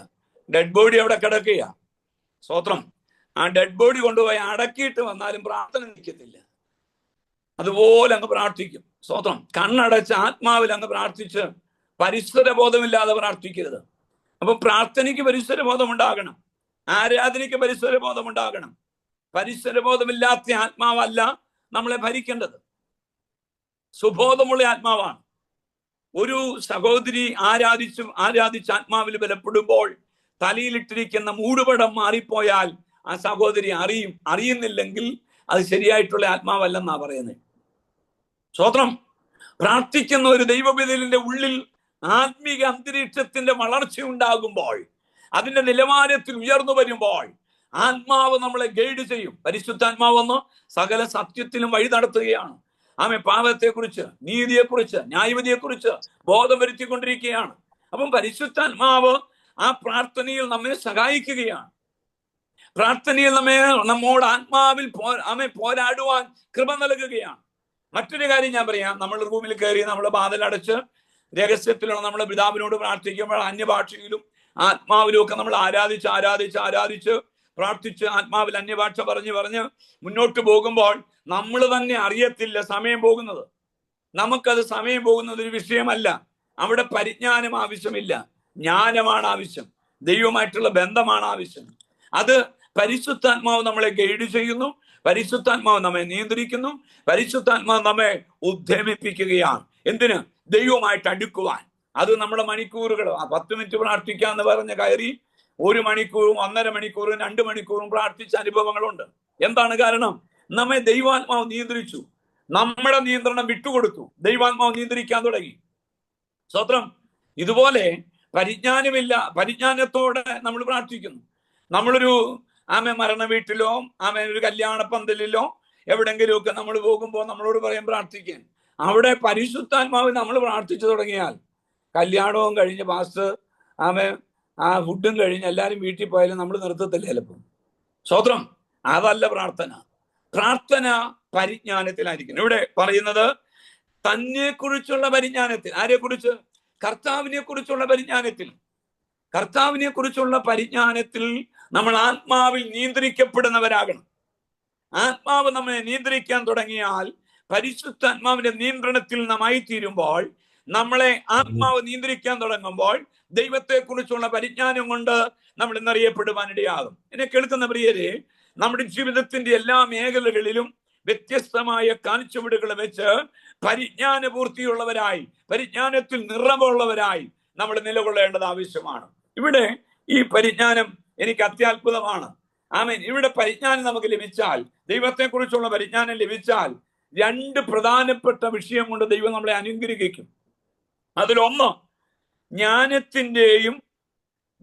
Speaker 1: ഡെഡ് ബോഡി അവിടെ കിടക്കുക. സ്തോത്രം. ആ ഡെഡ് ബോഡി കൊണ്ടുപോയി അടക്കിയിട്ട് വന്നാലും പ്രാർത്ഥന നിൽക്കത്തില്ല. അതുപോലെ അങ്ങ് പ്രാർത്ഥിക്കും. സ്തോത്രം. കണ്ണടച്ച് ആത്മാവിൽ അങ്ങ് പ്രാർത്ഥിച്ച് പരിസര ബോധമില്ലാതെ പ്രാർത്ഥിക്കരുത്. അപ്പൊ പ്രാർത്ഥനയ്ക്ക് പരിസര ബോധം ഉണ്ടാകണം, ആരാധനയ്ക്ക് പരിസര ബോധം ഉണ്ടാകണം. പരിസര ബോധമില്ലാത്ത ആത്മാവല്ല നമ്മളെ ഭരിക്കേണ്ടത്, സുബോധമുള്ള ആത്മാവാണ്. ഒരു സഹോദരി ആരാധിച്ച് ആത്മാവിൽ ബലപ്പെടുമ്പോൾ തലയിലിട്ടിരിക്കുന്ന മൂടുപടം മാറിപ്പോയാൽ ആ സഹോദരി അറിയുന്നില്ലെങ്കിൽ അത് ശരിയായിട്ടുള്ള ആത്മാവല്ലെന്നാ പറയുന്നത്. സ്തോത്രം. പ്രാർത്ഥിക്കുന്ന ഒരു ദൈവവിധലിന്റെ ഉള്ളിൽ ആത്മീക അന്തരീക്ഷത്തിന്റെ വളർച്ച ഉണ്ടാകുമ്പോൾ, അതിന്റെ നിലവാരത്തിൽ ഉയർന്നു വരുമ്പോൾ ആത്മാവ് നമ്മളെ ഗൈഡ് ചെയ്യും. പരിശുദ്ധാത്മാവെന്ന് സകല സത്യത്തിലും വഴി നടത്തുകയാണ്. പാപത്തെക്കുറിച്ച്, നീതിയെക്കുറിച്ച്, ന്യായവിധിയെക്കുറിച്ച് ബോധം വരുത്തിക്കൊണ്ടിരിക്കുകയാണ്. അപ്പം പരിശുദ്ധാത്മാവ് ആ പ്രാർത്ഥനയിൽ നമ്മെ സഹായിക്കുകയാണ്. പ്രാർത്ഥനയിൽ നമ്മോട് ആത്മാവിൽ പോരാടുവാൻ കൃപ നൽകുകയാണ്. മറ്റൊരു കാര്യം ഞാൻ പറയാം. നമ്മൾ റൂമിൽ കയറി നമ്മൾ വാതിലടച്ച് രഹസ്യത്തിലുള്ള നമ്മുടെ പിതാവിനോട് പ്രാർത്ഥിക്കുമ്പോൾ അന്യഭാഷയിലും ആത്മാവിലും ഒക്കെ നമ്മൾ ആരാധിച്ച് പ്രാർത്ഥിച്ച് ആത്മാവിൽ അന്യഭാഷ പറഞ്ഞ് മുന്നോട്ട് പോകുമ്പോൾ നമ്മൾ തന്നെ അറിയത്തില്ല സമയം പോകുന്നത്. നമുക്കത് സമയം പോകുന്നത് ഒരു വിഷയമല്ല. അവിടെ പരിജ്ഞാനം ആവശ്യമില്ല, ജ്ഞാനമാണ് ആവശ്യം, ദൈവമായിട്ടുള്ള ബന്ധമാണ് ആവശ്യം. അത് പരിശുദ്ധാത്മാവ് നമ്മളെ ഗൈഡ് ചെയ്യുന്നു, പരിശുദ്ധാത്മാവ് നമ്മെ നിയന്ത്രിക്കുന്നു, പരിശുദ്ധാത്മാവ് നമ്മെ ഉദ്യമിപ്പിക്കുകയാണ്. എന്തിന്? ദൈവമായിട്ട് അടുക്കുവാൻ. അത് നമ്മുടെ മണിക്കൂറുകൾ 10 മിനിറ്റ് പ്രാർത്ഥിക്കാന്ന് പറഞ്ഞ കയറി 1 മണിക്കൂറും 1.5 മണിക്കൂറും 2 മണിക്കൂറും പ്രാർത്ഥിച്ച അനുഭവങ്ങളുണ്ട്. എന്താണ് കാരണം? നമ്മെ ദൈവാത്മാവ് നിയന്ത്രിച്ചു, നമ്മുടെ നിയന്ത്രണം വിട്ടുകൊടുത്തു, ദൈവാത്മാവ് നിയന്ത്രിക്കാൻ തുടങ്ങി. സ്തോത്രം. ഇതുപോലെ പരിജ്ഞാനത്തോടെ നമ്മൾ പ്രാർത്ഥിക്കുന്നു. നമ്മളൊരു മരണ വീട്ടിലോ ഒരു കല്യാണ പന്തലിലോ എവിടെങ്കിലുമൊക്കെ നമ്മൾ പോകുമ്പോൾ നമ്മളോട് പറയും പ്രാർത്ഥിക്കാൻ. അവിടെ പരിശുദ്ധാത്മാവ് നമ്മൾ പ്രാർത്ഥിച്ചു തുടങ്ങിയാൽ കല്യാണവും കഴിഞ്ഞ് പാസ്റ്റർ ആ ഫുഡും കഴിഞ്ഞ് എല്ലാവരും വീട്ടിൽ പോയാലും നമ്മൾ നിർത്തത്തില്ല ചിലപ്പോൾ. സ്തോത്രം. അതല്ല പ്രാർത്ഥന. പ്രാർത്ഥന പരിജ്ഞാനത്തിലായിരിക്കണം. ഇവിടെ പറയുന്നത് തന്നെ കുറിച്ചുള്ള പരിജ്ഞാനത്തിൽ. ആരെക്കുറിച്ച്? കർത്താവിനെ കുറിച്ചുള്ള പരിജ്ഞാനത്തിൽ. കർത്താവിനെ കുറിച്ചുള്ള പരിജ്ഞാനത്തിൽ നമ്മൾ ആത്മാവിൽ നിയന്ത്രിക്കപ്പെടുന്നവരാകണം. ആത്മാവ് നമ്മെ നിയന്ത്രിക്കാൻ തുടങ്ങിയാൽ, പരിശുദ്ധാത്മാവിന്റെ നിയന്ത്രണത്തിൽ നാം ആയിത്തീരുമ്പോൾ, നമ്മളെ ആത്മാവ് നിയന്ത്രിക്കാൻ തുടങ്ങുമ്പോൾ ദൈവത്തെ കുറിച്ചുള്ള പരിജ്ഞാനം കൊണ്ട് നമ്മൾ ഇന്നറിയപ്പെടുവാനിടയാകും. എന്നെ കേൾക്കുന്ന പ്രിയരെ, നമ്മുടെ ജീവിതത്തിന്റെ എല്ലാ മേഖലകളിലും വ്യത്യസ്തമായ കാഴ്ചപ്പാടുകൾ വെച്ച് പരിജ്ഞാനപൂർത്തിയുള്ളവരായി, പരിജ്ഞാനത്തിൽ നിറവുള്ളവരായി നമ്മൾ നിലകൊള്ളേണ്ടത് ആവശ്യമാണ്. ഇവിടെ ഈ പരിജ്ഞാനം എനിക്ക് അത്യാത്ഭുതമാണ്. ഇവിടെ പരിജ്ഞാനം നമുക്ക് ലഭിച്ചാൽ, ദൈവത്തെ കുറിച്ചുള്ള പരിജ്ഞാനം ലഭിച്ചാൽ, 2 പ്രധാനപ്പെട്ട വിഷയം കൊണ്ട് ദൈവം നമ്മളെ അനുഗ്രഹിക്കും. അതിലൊന്ന് ജ്ഞാനത്തിന്റെയും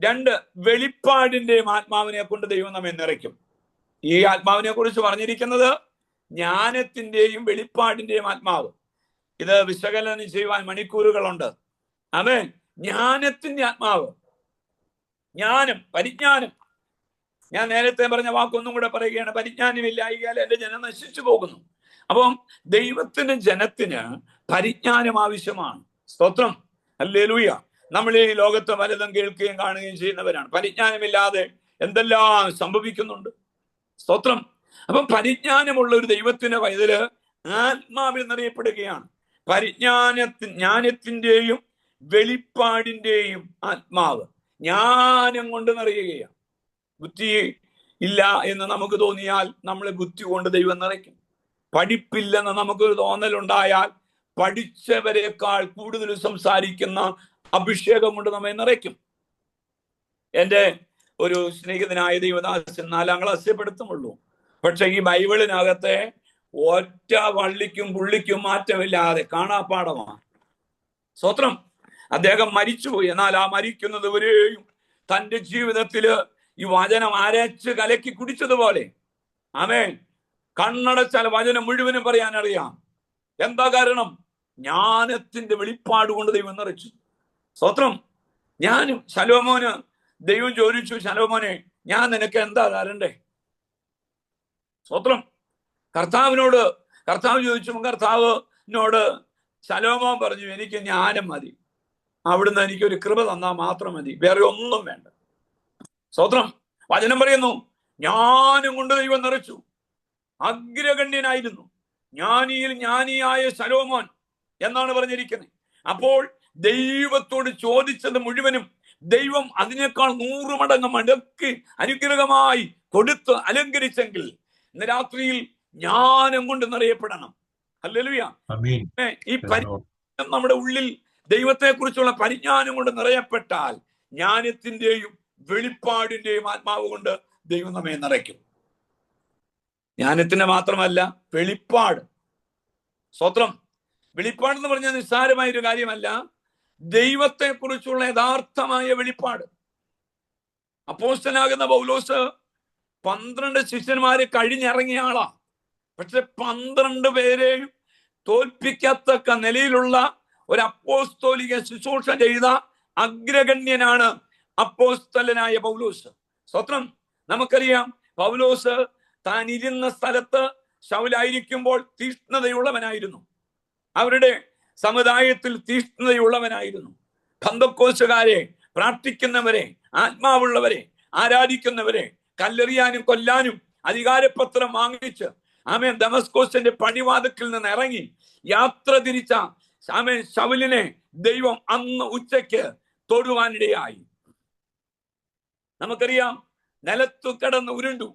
Speaker 1: 2 വെളിപ്പാടിന്റെയും ആത്മാവിനെ കൊണ്ട് ദൈവം നമ്മെ നിറയ്ക്കും. ഈ ആത്മാവിനെ കുറിച്ച് പറഞ്ഞിരിക്കുന്നത് ജ്ഞാനത്തിന്റെയും വെളിപ്പാടിന്റെയും ആത്മാവ്. ഇത് വിശകലനം ചെയ്യുവാൻ മണിക്കൂറുകളുണ്ട്. അതെ, ജ്ഞാനത്തിന്റെ ആത്മാവ്, ജ്ഞാനം, പരിജ്ഞാനം. ഞാൻ നേരത്തെ പറഞ്ഞ വാക്കൊന്നും കൂടെ പറയുകയാണ്, പരിജ്ഞാനമില്ലായാൽ എന്റെ ജനം നശിച്ചു പോകുന്നു. അപ്പം ദൈവത്തിന് ജനത്തിന് പരിജ്ഞാനം ആവശ്യമാണ്. സ്തോത്രം, ഹല്ലേലൂയ. നമ്മൾ ഈ ലോകത്ത് പലതും കേൾക്കുകയും കാണുകയും ചെയ്യുന്നവരാണ്. പരിജ്ഞാനമില്ലാതെ എന്തെല്ലാം സംഭവിക്കുന്നുണ്ട്. സ്തോത്രം. അപ്പം പരിജ്ഞാനമുള്ള ഒരു ദൈവത്തിന്റെ പൈതല് ആത്മാവിൽ നിറയപ്പെടുകയാണ്. ജ്ഞാനത്തിന്റെയും വെളിപ്പാടിന്റെയും ആത്മാവ് ജ്ഞാനം കൊണ്ട് നിറയുകയാണ്. ബുദ്ധി ഇല്ല എന്ന് നമുക്ക് തോന്നിയാൽ നമ്മളെ ബുദ്ധി കൊണ്ട് ദൈവം നിറയ്ക്കും. പഠിപ്പില്ലെന്ന് നമുക്കൊരു തോന്നലുണ്ടായാൽ പഠിച്ചവരെക്കാൾ കൂടുതൽ സംസാരിക്കുന്ന അഭിഷേകം കൊണ്ട് നമ്മെ നിറയ്ക്കും. എൻ്റെ ഒരു സ്നേഹിതനായ ദൈവദാസൻ 4ാം ക്ലാസ്സിൽ പഠിത്തമുള്ളൂ. പക്ഷെ ഈ ബൈബിളിനകത്തെ ഒറ്റ വള്ളിക്കും പുള്ളിക്കും മാറ്റമില്ലാതെ കാണാപ്പാടമാണ്. സ്തോത്രം. അദ്ദേഹം മരിച്ചുപോയി. എന്നാൽ ആ മരിക്കുന്നത് വരെയും തൻ്റെ ജീവിതത്തില് ഈ വചനം അരച്ച് കലക്കി കുടിച്ചതുപോലെ, ആമേൻ, കണ്ണടച്ചാൽ വചനം മുഴുവനും പറയാൻ അറിയാം. എന്താ കാരണം? ജ്ഞാനത്തിന്റെ വെളിപ്പാട് കൊണ്ട് ദൈവം നിറച്ചു. സ്തോത്രം. ഞാനും ശലോമോന് ദൈവം ചോദിച്ചു, ശലോമോനെ, ഞാൻ നിനക്ക് എന്താ തരണ്ടേ? സ്തോത്രം. കർത്താവ് ചോദിച്ചു, കർത്താവിനോട് ശലോമോൻ പറഞ്ഞു, എനിക്ക് ജ്ഞാനം മതി, അവിടുന്ന് എനിക്കൊരു കൃപ തന്നാൽ മാത്രം മതി, വേറെ ഒന്നും വേണ്ട. സ്തോത്രം. വചനം പറയുന്നു, ജ്ഞാനം കൊണ്ട് ദൈവം നിറച്ചു. അഗ്രഗണ്യനായിരുന്നു, ജ്ഞാനിയിൽ ജ്ഞാനിയായ ശലോമോൻ എന്നാണ് പറഞ്ഞിരിക്കുന്നത്. അപ്പോൾ ദൈവത്തോട് ചോദിച്ചത് മുഴുവനും ദൈവം അതിനേക്കാൾ 100 മടങ്ങ് മടക്കി അനുഗ്രഹമായി കൊടുത്ത് അലങ്കരിച്ചെങ്കിൽ ഇന്ന് രാത്രിയിൽ ജ്ഞാനം കൊണ്ട് നിറയപ്പെടണം. ഹല്ലേലൂയ. ഈ പരിജ്ഞാനം നമ്മുടെ ഉള്ളിൽ ദൈവത്തെ കുറിച്ചുള്ള പരിജ്ഞാനം കൊണ്ട് നിറയപ്പെട്ടാൽ ജ്ഞാനത്തിന്റെയും വെളിപ്പാടിന്റെയും ആത്മാവ് കൊണ്ട് ദൈവം നമ്മെ നിറയ്ക്കും. ജ്ഞാനത്തിന്റെ മാത്രമല്ല, വെളിപ്പാട്. സ്തോത്രം. വെളിപ്പാട് എന്ന് പറഞ്ഞാൽ നിസ്സാരമായ ഒരു കാര്യമല്ല, ദൈവത്തെ കുറിച്ചുള്ള യഥാർത്ഥമായ വെളിപ്പാട്. അപ്പോസ്തലനാകുന്ന പൗലോസ് 12 ശിഷ്യന്മാരെ കഴിഞ്ഞിറങ്ങിയ ആളാ. പക്ഷെ 12 പേരെയും തോൽപ്പിക്കത്തക്ക നിലയിലുള്ള ഒരു അപ്പോസ്തോലിക ശുശ്രൂഷ ചെയ്ത അഗ്രഗണ്യനാണ് അപ്പോസ്തലനായ പൗലോസ്. സ്തോത്രം. നമുക്കറിയാം, പൗലോസ് താൻ ഇരുന്ന സ്ഥലത്ത് ശൗലായിരിക്കുമ്പോൾ തീഷ്ണതയുള്ളവനായിരുന്നു. അവരുടെ സമുദായത്തിൽ തീഷ്ണതയുള്ളവനായിരുന്നു. പെന്തക്കോസ്തുകാരെ, പ്രാർത്ഥിക്കുന്നവരെ, ആത്മാവുള്ളവരെ, ആരാധിക്കുന്നവരെ കല്ലെറിയാനും കൊല്ലാനും അധികാരപത്രം വാങ്ങിച്ച് ആമേൻ ദമസ്കോസിന്റെ പടിവാതിൽക്കൽ നിന്ന് ഇറങ്ങി യാത്ര തിരിച്ച ആമേൻ ശൗലിനെ ദൈവം അന്ന് ഉച്ചയ്ക്ക് തൊടുവാനിടയായി. നമുക്കറിയാം, നിലത്തു കിടന്ന് ഉരുണ്ടു.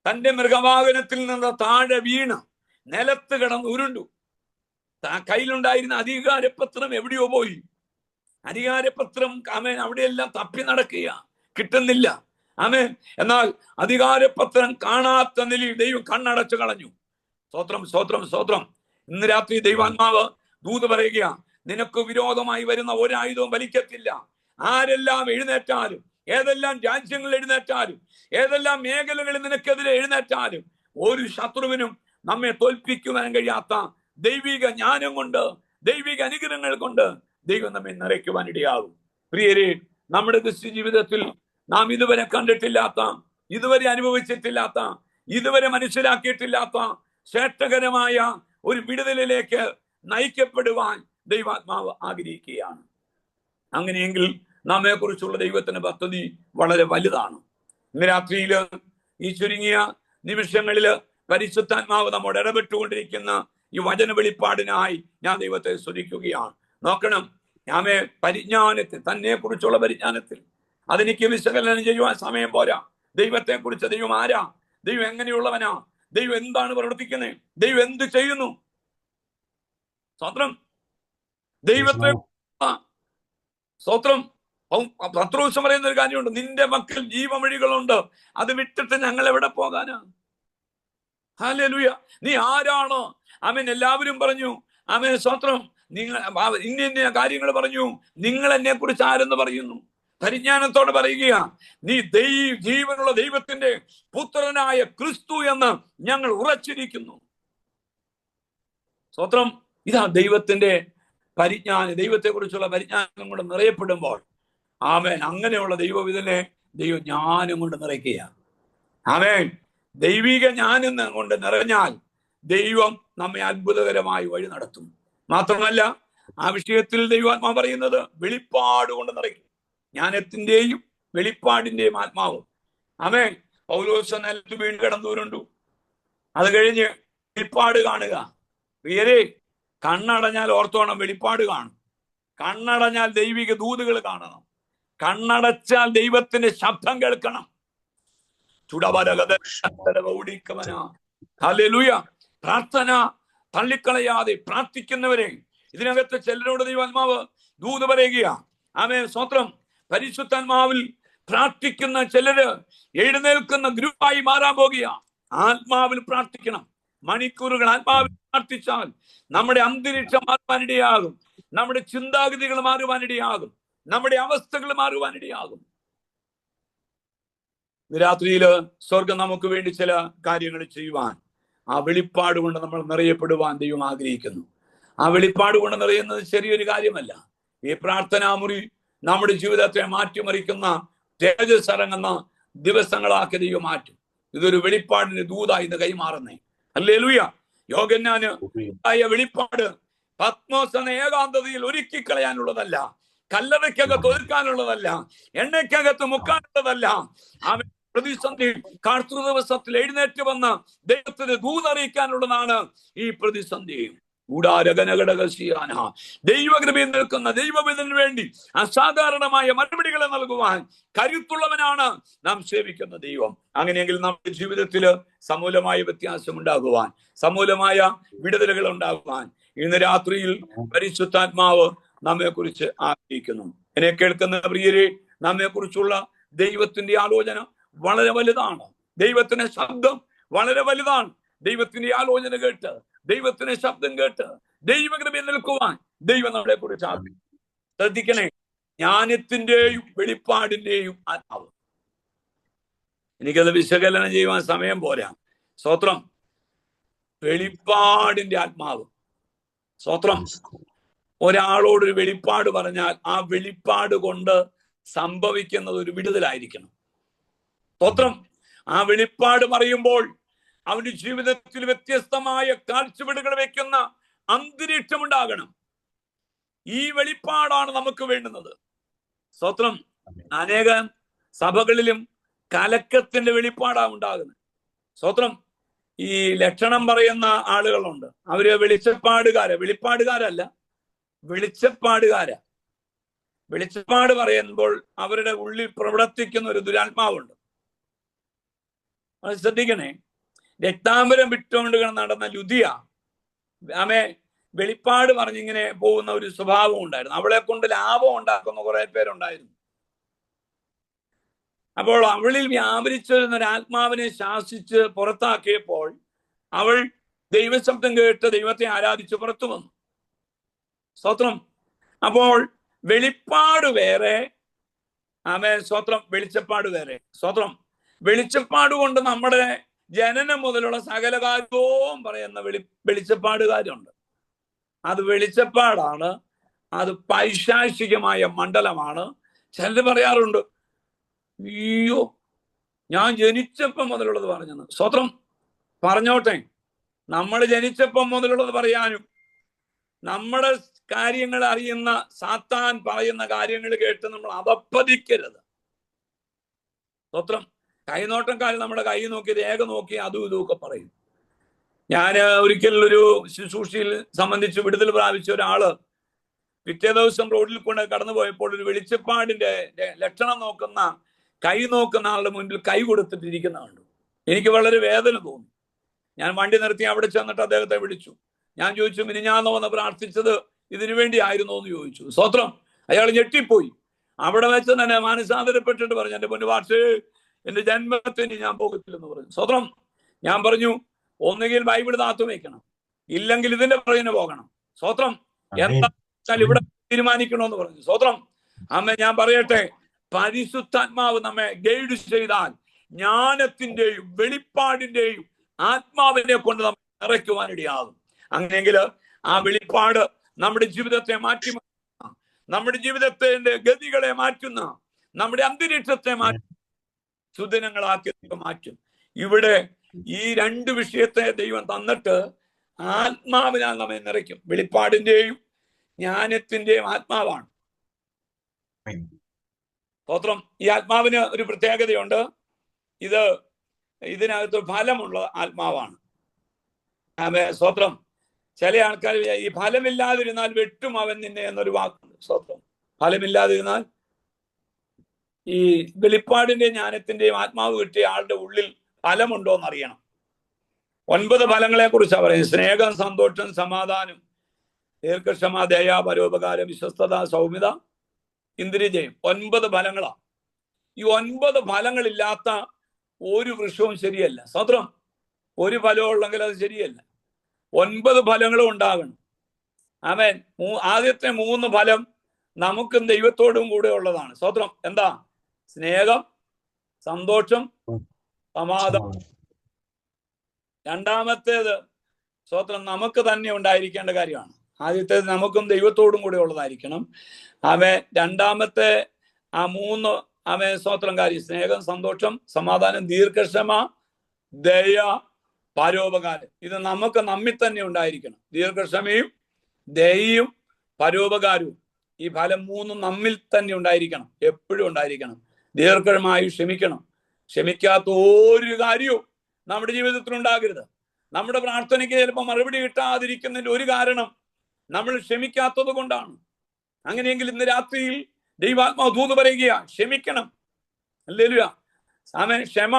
Speaker 1: തന്റെ മൃഗവാഹനത്തിൽ നിന്ന് താഴെ വീണ് നിലത്ത് കിടന്ന് ഉരുണ്ടു. കയ്യിലുണ്ടായിരുന്ന അധികാരപത്രം എവിടെയോ പോയി. അധികാരപത്രം ആമേൻ അവിടെയെല്ലാം തപ്പി നടക്കുക, കിട്ടുന്നില്ല. ആമേൻ. എന്നാൽ അധികാരപത്രം കാണാത്ത നിലയിൽ ദൈവം കണ്ണടച്ചു കളഞ്ഞു. സ്തോത്രം, സ്തോത്രം, സ്തോത്രം. ഇന്ന് രാത്രി ദൈവാത്മാവ് ദൂത് പറയുക, നിനക്ക് വിരോധമായി വരുന്ന ഒരായുധവും വലിക്കത്തില്ല. ആരെല്ലാം എഴുന്നേറ്റാലും, ഏതെല്ലാം രാജ്യങ്ങൾ എഴുന്നേറ്റാലും, ഏതെല്ലാം മേഖലകളിൽ നിനക്കെതിരെ എഴുന്നേറ്റാലും ഒരു ശത്രുവിനും നമ്മെ തോൽപ്പിക്കുവാൻ കഴിയാത്ത ദൈവിക ജ്ഞാനം കൊണ്ട്, ദൈവിക അനുഗ്രഹങ്ങൾ കൊണ്ട് ദൈവം നമ്മെ നിറയ്ക്കുവാൻ ഇടയാകും. പ്രിയരെ, നമ്മുടെ ക്രിസ്ത്യ ജീവിതത്തിൽ നാം ഇതുവരെ കണ്ടിട്ടില്ലാത്ത, ഇതുവരെ അനുഭവിച്ചിട്ടില്ലാത്ത, ഇതുവരെ മനസ്സിലാക്കിയിട്ടില്ലാത്ത ശ്രേഷ്ഠകരമായ ഒരു വിടുതലിലേക്ക് നയിക്കപ്പെടുവാൻ ദൈവാത്മാവ് ആഗ്രഹിക്കുകയാണ്. അങ്ങനെയെങ്കിൽ നമ്മെ കുറിച്ചുള്ള ദൈവത്തിന്റെ പദ്ധതി വളരെ വലുതാണ്. ഇന്ന് രാത്രിയില് ഈ ചുരുങ്ങിയ നിമിഷങ്ങളില് പരിശുദ്ധാത്മാവ് നമ്മോട് ഇടപെട്ടുകൊണ്ടിരിക്കുന്ന ഈ വചന വെളിപ്പാടിനായി ഞാൻ ദൈവത്തെ സ്തുതിക്കുകയാണ്. നോക്കണം, ഞാമേ പരിജ്ഞാനത്തിൽ, തന്നെ കുറിച്ചുള്ള പരിജ്ഞാനത്തിൽ അതെനിക്ക് വിശകലനം ചെയ്യുവാൻ സമയം പോരാ. ദൈവത്തെ കുറിച്ച്, ദൈവം ആരാ, ദൈവം എങ്ങനെയുള്ളവനാ, ദൈവം എന്താണ് പ്രവർത്തിക്കുന്നത്, ദൈവം എന്ത് ചെയ്യുന്നു. സ്വത്രം. ദൈവത്തെ സ്വത്രം. പത്രോസ് പറയുന്ന ഒരു കാര്യമുണ്ട്, നിന്റെ മക്കൾ ജീവവഴികളുണ്ട്, അത് വിട്ടിട്ട് ഞങ്ങൾ എവിടെ പോകാനാ? ഹല്ലേലൂയ. നീ ആരാണ്? ആമേൻ. എല്ലാവരും പറഞ്ഞു, ആമേൻ, സ്വത്രം, നിങ്ങൾ ഇന്ന കാര്യങ്ങൾ പറഞ്ഞു, നിങ്ങൾ എന്നെ കുറിച്ച് ആരെന്ന് പറയുന്നു? പരിജ്ഞാനത്തോടെ പറയുക, നീ ജീവനുള്ള ദൈവത്തിന്റെ പുത്രനായ ക്രിസ്തു എന്ന് ഞങ്ങൾ ഉറച്ചിരിക്കുന്നു. സ്വത്രം. ഇതാ ദൈവത്തിന്റെ പരിജ്ഞാനം, ദൈവത്തെക്കുറിച്ചുള്ള പരിജ്ഞാനം കൊണ്ട് നിറയപ്പെടുമ്പോൾ ആമേൻ, അങ്ങനെയുള്ള ദൈവവിധനെ ദൈവജ്ഞാനം കൊണ്ട് നിറയ്ക്കുക. ആമേൻ. ദൈവിക ജ്ഞാനം കൊണ്ട് നിറഞ്ഞാൽ ദൈവം നമ്മെ അത്ഭുതകരമായി വഴി നടത്തും. മാത്രമല്ല ആ വിഷയത്തിൽ ദൈവാത്മാ പറയുന്നത് വെളിപ്പാട് കൊണ്ട് നിറയ്ക്കും. ജ്ഞാനത്തിന്റെയും വെളിപ്പാടിന്റെയും ആത്മാവ്. ആമേൻ. പൗലോസ് നിലത്ത് വീണ് കിടന്നൂരുണ്ടു. അത് കഴിഞ്ഞ് വെളിപ്പാട് കാണുക. പ്രിയരെ, കണ്ണടഞ്ഞാൽ ഓർത്തോണം, വെളിപ്പാട് കാണും. കണ്ണടഞ്ഞാൽ ദൈവിക ദൂതുകൾ കാണണം. കണ്ണടച്ചാൽ ദൈവത്തിന്റെ ശബ്ദം കേൾക്കണം. ഹല്ലേലൂയ. പ്രാർത്ഥന തള്ളിക്കളയാതെ പ്രാർത്ഥിക്കുന്നവരെ ഇതിനകത്ത് ചിലരോട് ദൈവാത്മാവ് ദൂത് പറയുക. ആമേൻ, സ്തോത്രം. പരിശുദ്ധാത്മാവിൽ പ്രാർത്ഥിക്കുന്ന ചിലര് എഴുന്നേൽക്കുന്ന ഗ്രൂപ്പായി മാറാൻ പോകുക. ആത്മാവിൽ പ്രാർത്ഥിക്കണം. മണിക്കൂറുകൾ ആത്മാവിൽ പ്രാർത്ഥിച്ചാൽ നമ്മുടെ അന്തരീക്ഷം മാറുവാനിടയാകും, നമ്മുടെ ചിന്താഗതികൾ മാറുവാനിടയാകും, നമ്മുടെ അവസ്ഥകൾ മാറുവാനിടയാകും. രാത്രിയില് സ്വർഗം നമുക്ക് വേണ്ടി ചില കാര്യങ്ങൾ ചെയ്യുവാൻ, ആ വെളിപ്പാട് കൊണ്ട് നമ്മൾ നിറയപ്പെടുവാൻ ദൈവം ആഗ്രഹിക്കുന്നു. ആ വെളിപ്പാട് കൊണ്ട് നിറയുന്നത് ചെറിയൊരു കാര്യമല്ല. ഈ പ്രാർത്ഥനാമുറി നമ്മുടെ ജീവിതത്തെ മാറ്റിമറിക്കുന്ന തേജസ് ഇറങ്ങുന്ന ദിവസങ്ങളാക്കി ദൈവം മാറ്റും. ഇതൊരു വെളിപ്പാടിന്റെ ദൂതായി ഇന്ന് കൈമാറുന്നേ. ഹല്ലേലൂയ. യോഹന്നാന് ആയ വെളിപ്പാട് പത്മോസ് എന്ന ഏകാന്തതയിൽ ഒരുക്കി കളയാനുള്ളതല്ല, കല്ലറയ്ക്കകത്ത് ഒതുക്കാനുള്ളതല്ല, എണ്ണയ്ക്കകത്ത് മുക്കാനുള്ളതല്ല. അവൻ പ്രതിസന്ധി കർത്തൃ ദിവസത്തിൽ എഴുന്നേറ്റ് വന്ന് ദൈവത്തിന് ദൂതറിയിക്കാനുള്ളതാണ് ഈ പ്രതിസന്ധി. ദൈവകൃപയിൽ നിൽക്കുന്ന ദൈവവിധന് വേണ്ടി അസാധാരണമായ മറുപടികളെ നൽകുവാൻ കരുത്തുള്ളവനാണ് നാം സേവിക്കുന്ന ദൈവം. അങ്ങനെയെങ്കിൽ നമ്മുടെ ജീവിതത്തിൽ സമൂലമായ വ്യത്യാസം ഉണ്ടാകുവാൻ, സമൂലമായ വിടുതലുകൾ ഉണ്ടാകുവാൻ ഇന്ന് രാത്രിയിൽ പരിശുദ്ധാത്മാവ് നമ്മെ കുറിച്ച് ആഗ്രഹിക്കുന്നു. എന്നെ കേൾക്കുന്ന പ്രിയരെ, നമ്മെ കുറിച്ചുള്ള ദൈവത്തിന്റെ ആലോചന വളരെ വലുതാണ്. ദൈവത്തിന്റെ ശബ്ദം വളരെ വലുതാണ്. ദൈവത്തിന്റെ ആലോചന കേട്ട്, ദൈവത്തിന്റെ ശബ്ദം കേട്ട് ദൈവകൃപയിൽ നിൽക്കുവാൻ ദൈവം നമ്മളെ കുറിച്ച് ആഗ്രഹിക്കുന്നു. ശ്രദ്ധിക്കണേ, ജ്ഞാനത്തിന്റെയും വെളിപ്പാടിന്റെയും ആത്മാവ്. എനിക്കത് വിശകലനം ചെയ്യുവാൻ സമയം പോരാ. സ്തോത്രം. വെളിപ്പാടിന്റെ ആത്മാവ്. സ്തോത്രം. ഒരാളോടൊരു വെളിപ്പാട് പറഞ്ഞാൽ ആ വെളിപ്പാട് കൊണ്ട് സംഭവിക്കുന്നത് ഒരു വിടുതലായിരിക്കണം. സ്തോത്രം. ആ വെളിപ്പാട് പറയുമ്പോൾ അവന്റെ ജീവിതത്തിൽ വ്യത്യസ്തമായ കാഴ്ചപ്പാടുകൾ വെക്കുന്ന അന്തരീക്ഷം ഉണ്ടാകണം. ഈ വെളിപ്പാടാണ് നമുക്ക് വേണ്ടുന്നത്. സ്തോത്രം. അനേകം സഭകളിലും കലക്കത്തിന്റെ വെളിപ്പാടാണ് ഉണ്ടാകുന്നത്. സ്തോത്രം. ഈ ലക്ഷണം പറയുന്ന ആളുകളുണ്ട്. അവര് വെളിപ്പാടുകാരല്ല, വെളിച്ചപ്പാടുകാരാ. വെളിച്ചപ്പാട് പറയുമ്പോൾ അവരുടെ ഉള്ളിൽ പ്രവർത്തിക്കുന്ന ഒരു ദുരാത്മാവുണ്ട്. അത് ശ്രദ്ധിക്കണേ. രക്താംബരം വിട്ടുകൊണ്ട് നടന്ന ലുദിയ, ആമേ, വെളിപ്പാട് പറഞ്ഞിങ്ങനെ പോകുന്ന ഒരു സ്വഭാവം ഉണ്ടായിരുന്നു. അവളെ കൊണ്ട് ലാഭം ഉണ്ടാക്കുന്ന കുറെ പേരുണ്ടായിരുന്നു. അപ്പോൾ അവളിൽ വ്യാപരിച്ചിരുന്ന ഒരു ആത്മാവിനെ ശാസിച്ച് പുറത്താക്കിയപ്പോൾ അവൾ ദൈവശബ്ദം കേട്ട് ദൈവത്തെ ആരാധിച്ച് പുറത്തു വന്നു. സ്തോത്രം. അപ്പോൾ വെളിപ്പാട് വേറെ, ആമേ, സ്തോത്രം. വെളിച്ചപ്പാട് വേറെ. സ്തോത്രം. വെളിച്ചപ്പാട് കൊണ്ട് നമ്മുടെ ജനനം മുതലുള്ള സകല കാര്യവും പറയുന്ന വെളിച്ചപ്പാടുകാരുണ്ട്. അത് വെളിച്ചപ്പാടാണ്. അത് പൈശാചികമായ മണ്ഡലമാണ്. ചിലർ പറയാറുണ്ട്, അയ്യോ ഞാൻ ജനിച്ചപ്പം മുതലുള്ളത് പറഞ്ഞെന്ന്. സ്തോത്രം. പറഞ്ഞോട്ടെ. നമ്മൾ ജനിച്ചപ്പം മുതലുള്ളത് പറയാനും നമ്മുടെ കാര്യങ്ങൾ അറിയുന്ന സാത്താൻ പറയുന്ന കാര്യങ്ങൾ കേട്ട് നമ്മൾ അധപ്പതിക്കരുത്. സ്തോത്രം. കൈനോട്ടംകാരൻ നമ്മുടെ കൈ നോക്കി രേഖ നോക്കി അതും ഇതുമൊക്കെ പറയും. ഞാൻ ഒരിക്കൽ ഒരു ശുശ്രൂഷയിൽ സംബന്ധിച്ച് വിടുതൽ പ്രാപിച്ച ഒരാള് പിറ്റേ ദിവസം റോഡിൽ കൊണ്ട് കടന്നു പോയപ്പോൾ ഒരു വെളിച്ചപ്പാടിന്റെ ലക്ഷണം നോക്കുന്ന, കൈ നോക്കുന്ന ആളുടെ മുൻപിൽ കൈ കൊടുത്തിട്ടിരിക്കുന്ന കണ്ടു. എനിക്ക് വളരെ വേദന തോന്നി. ഞാൻ വണ്ടി നിർത്തി അവിടെ ചെന്നിട്ട് അദ്ദേഹത്തെ വിളിച്ചു. ഞാൻ ചോദിച്ചു, മിനിഞ്ഞാന്ന് വന്ന് പ്രാർത്ഥിച്ചത് ഇതിനു വേണ്ടി ആയിരുന്നോ എന്ന് ചോദിച്ചു. സ്തോത്രം. അയാൾ ഞെട്ടിപ്പോയി. അവിടെ വെച്ച് തന്നെ മാനസാന്തരപ്പെട്ടിട്ട് പറഞ്ഞു, എന്റെ പൊന്നുപാഷേ, എന്റെ ജന്മത്തിന് ഞാൻ പോകത്തില്ലെന്ന് പറഞ്ഞു. സ്തോത്രം. ഞാൻ പറഞ്ഞു, ഒന്നുകിൽ ബൈബിൾ താത്തു വയ്ക്കണം, ഇല്ലെങ്കിൽ ഇതിന്റെ പുറകിന് പോകണം. സ്തോത്രം. എന്താ ഇവിടെ തീരുമാനിക്കണമെന്ന് പറഞ്ഞു. സ്തോത്രം. അമ്മ, ഞാൻ പറയട്ടെ, പരിശുദ്ധാത്മാവ് നമ്മെ ഗൈഡ് ചെയ്താൽ ജ്ഞാനത്തിന്റെയും വെളിപ്പാടിന്റെയും ആത്മാവിനെ കൊണ്ട് നമ്മൾ നിറയ്ക്കുവാനിടയാകും. അങ്ങനെയെങ്കിൽ ആ വെളിപ്പാട് നമ്മുടെ ജീവിതത്തെ മാറ്റി, നമ്മുടെ ജീവിതത്തിന്റെ ഗതികളെ മാറ്റുന്ന, നമ്മുടെ അന്തരീക്ഷത്തെ മാറ്റി സുദിനങ്ങളാക്കി മാറ്റും. ഇവിടെ ഈ രണ്ട് വിഷയത്തെ ദൈവം തന്നിട്ട് ആത്മാവിനാൽ നമ്മെ നിറയ്ക്കും. വെളിപ്പാടിന്റെയും ജ്ഞാനത്തിന്റെയും ആത്മാവാണ്. സ്തോത്രം. ഈ ആത്മാവിന് ഒരു പ്രത്യേകതയുണ്ട്. ഇതിനകത്ത് ഫലമുള്ള ആത്മാവാണ്. സ്തോത്രം. ചില ആൾക്കാർ ഈ ഫലമില്ലാതിരുന്നാൽ വെട്ടും അവൻ നിന്നെ എന്നൊരു വാക്കുണ്ട്. സ്തോത്രം. ഫലമില്ലാതിരുന്നാൽ, ഈ വെളിപ്പാടിന്റെയും ജ്ഞാനത്തിന്റെയും ആത്മാവ് കിട്ടിയ ആളുടെ ഉള്ളിൽ ഫലമുണ്ടോ എന്നറിയണം. 9 ഫലങ്ങളെ കുറിച്ചാണ് പറയുന്നത്. സ്നേഹം, സന്തോഷം, സമാധാനം, ദീർഘക്ഷമ, ദയ, പരോപകാരം, വിശ്വസ്തത, സൗമ്യത, ഇന്ദ്രിയജയം. 9 ഫലങ്ങളാണ്. ഈ 9 ഫലങ്ങളില്ലാത്ത ഒരു വൃക്ഷവും ശരിയല്ല. സ്വത്രം. ഒരു ഫലം ഉള്ളെങ്കിൽ അത് ശരിയല്ല. 9 ഫലങ്ങളും ഉണ്ടാകണം. ആമേൻ. ആദ്യത്തെ 3 ഫലം നമുക്കും ദൈവത്തോടും കൂടെ ഉള്ളതാണ്. സ്വത്രം. എന്താ? സ്നേഹം, സന്തോഷം, സമാധാനം. രണ്ടാമത്തേത് സ്വത്രം നമുക്ക് തന്നെ ഉണ്ടായിരിക്കേണ്ട കാര്യമാണ്. ആദ്യത്തേത് നമുക്കും ദൈവത്തോടും കൂടെ ഉള്ളതായിരിക്കണം. രണ്ടാമത്തെ ആ 3 സ്വത്രം കാര്യം സ്നേഹം, സന്തോഷം, സമാധാനം, ദീർഘക്ഷമ, ദയ, പരോപകാരം. ഇത് നമുക്ക് നമ്മിൽ തന്നെ ഉണ്ടായിരിക്കണം. ദീർഘക്ഷമയും ദയയും പരോപകാരവും, ഈ ഫലം 3 നമ്മിൽ തന്നെ ഉണ്ടായിരിക്കണം. എപ്പോഴും ഉണ്ടായിരിക്കണം. ദീർഘമായി ക്ഷമിക്കണം. ക്ഷമിക്കാത്ത ഒരു കാര്യവും നമ്മുടെ ജീവിതത്തിൽ ഉണ്ടാകരുത്. നമ്മുടെ പ്രാർത്ഥനയ്ക്ക് ചിലപ്പോൾ മറുപടി കിട്ടാതിരിക്കുന്നതിന്റെ ഒരു കാരണം നമ്മൾ ക്ഷമിക്കാത്തത് കൊണ്ടാണ്. അങ്ങനെയെങ്കിൽ ഇന്ന് രാത്രിയിൽ ദൈവാത്മാവ് ദൂത് പറയുകയാ, ക്ഷമിക്കണം. ഹല്ലേലൂയ. ആമേൻ. ക്ഷമ.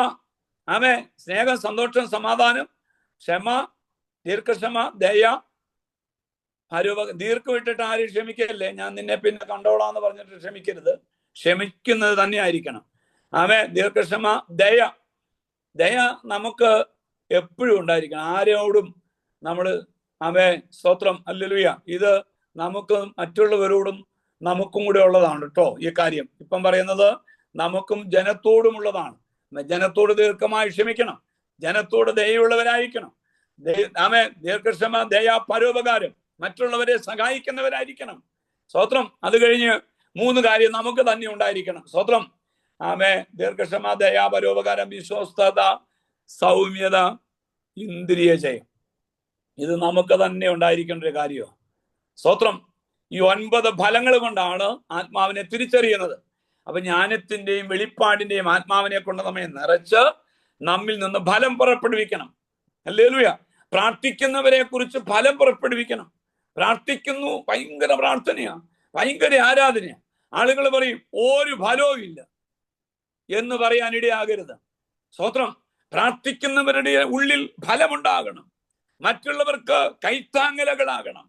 Speaker 1: ആമേൻ. സ്നേഹം, സന്തോഷം, സമാധാനം, ക്ഷമ, ദീർഘക്ഷമ, ദയ, ദീർഘം ഇട്ടിട്ട് ആരും ക്ഷമിക്കല്ലേ, ഞാൻ നിന്നെ പിന്നെ കണ്ടോളാന്ന് പറഞ്ഞിട്ട് ക്ഷമിക്കരുത്. ക്ഷമിക്കുന്നത് തന്നെ ആയിരിക്കണം. ആമേൻ. ദീർഘക്ഷമ, ദയ. ദയ നമുക്ക് എപ്പോഴും ഉണ്ടായിരിക്കണം. ആരോടും നമ്മൾ സ്തോത്രം. ഹല്ലേലൂയ. ഇത് നമുക്ക് മറ്റുള്ളവരോടും നമുക്കും കൂടെ ഉള്ളതാണ് കേട്ടോ. ഈ കാര്യം ഇപ്പം പറയുന്നത് നമുക്കും ജനത്തോടും ഉള്ളതാണ്. ജനത്തോട് ദീർഘമായി ക്ഷമിക്കണം. ജനത്തോട് ദയയുള്ളവരായിരിക്കണം. ദീർഘക്ഷമ, ദയ, പരോപകാരം, മറ്റുള്ളവരെ സഹായിക്കുന്നവരായിരിക്കണം. സ്തോത്രം. അത് കഴിഞ്ഞ് 3 കാര്യം നമുക്ക് തന്നെ ഉണ്ടായിരിക്കണം. സ്തോത്രം. ദീർഘക്ഷമ, ദയ, പരോപകാരം, വിശ്വസ്തത, സൗമ്യത, ഇന്ദ്രിയജയം. ഇത് നമുക്ക് തന്നെ ഉണ്ടായിരിക്കേണ്ട ഒരു കാര്യമാണ്. സ്തോത്രം. ഈ 9 ഫലങ്ങൾ കൊണ്ടാണ് ആത്മാവിനെ തിരിച്ചറിയുന്നത്. അപ്പൊ ജ്ഞാനത്തിന്റെയും വെളിപ്പാടിന്റെയും ആത്മാവിനെ കൊണ്ട് നമ്മെ നിറച്ച് നമ്മിൽ നിന്ന് ഫലം പുറപ്പെടുവിക്കണം. ഹല്ലേലൂയ. പ്രാർത്ഥിക്കുന്നവരെ കുറിച്ച് ഫലം പുറപ്പെടുവിക്കണം. പ്രാർത്ഥിക്കുന്നു, ഭയങ്കര പ്രാർത്ഥനയാണ്, ഭയങ്കര ആരാധനയാണ്. ആളുകൾ പറയും ഒരു ഫലവും ഇല്ല എന്ന് പറയാൻ ഇടയാകരുത്. സ്തോത്രം. പ്രാർത്ഥിക്കുന്നവരുടെ ഉള്ളിൽ ഫലമുണ്ടാകണം. മറ്റുള്ളവർക്ക് കൈത്താങ്ങലുകളാകണം.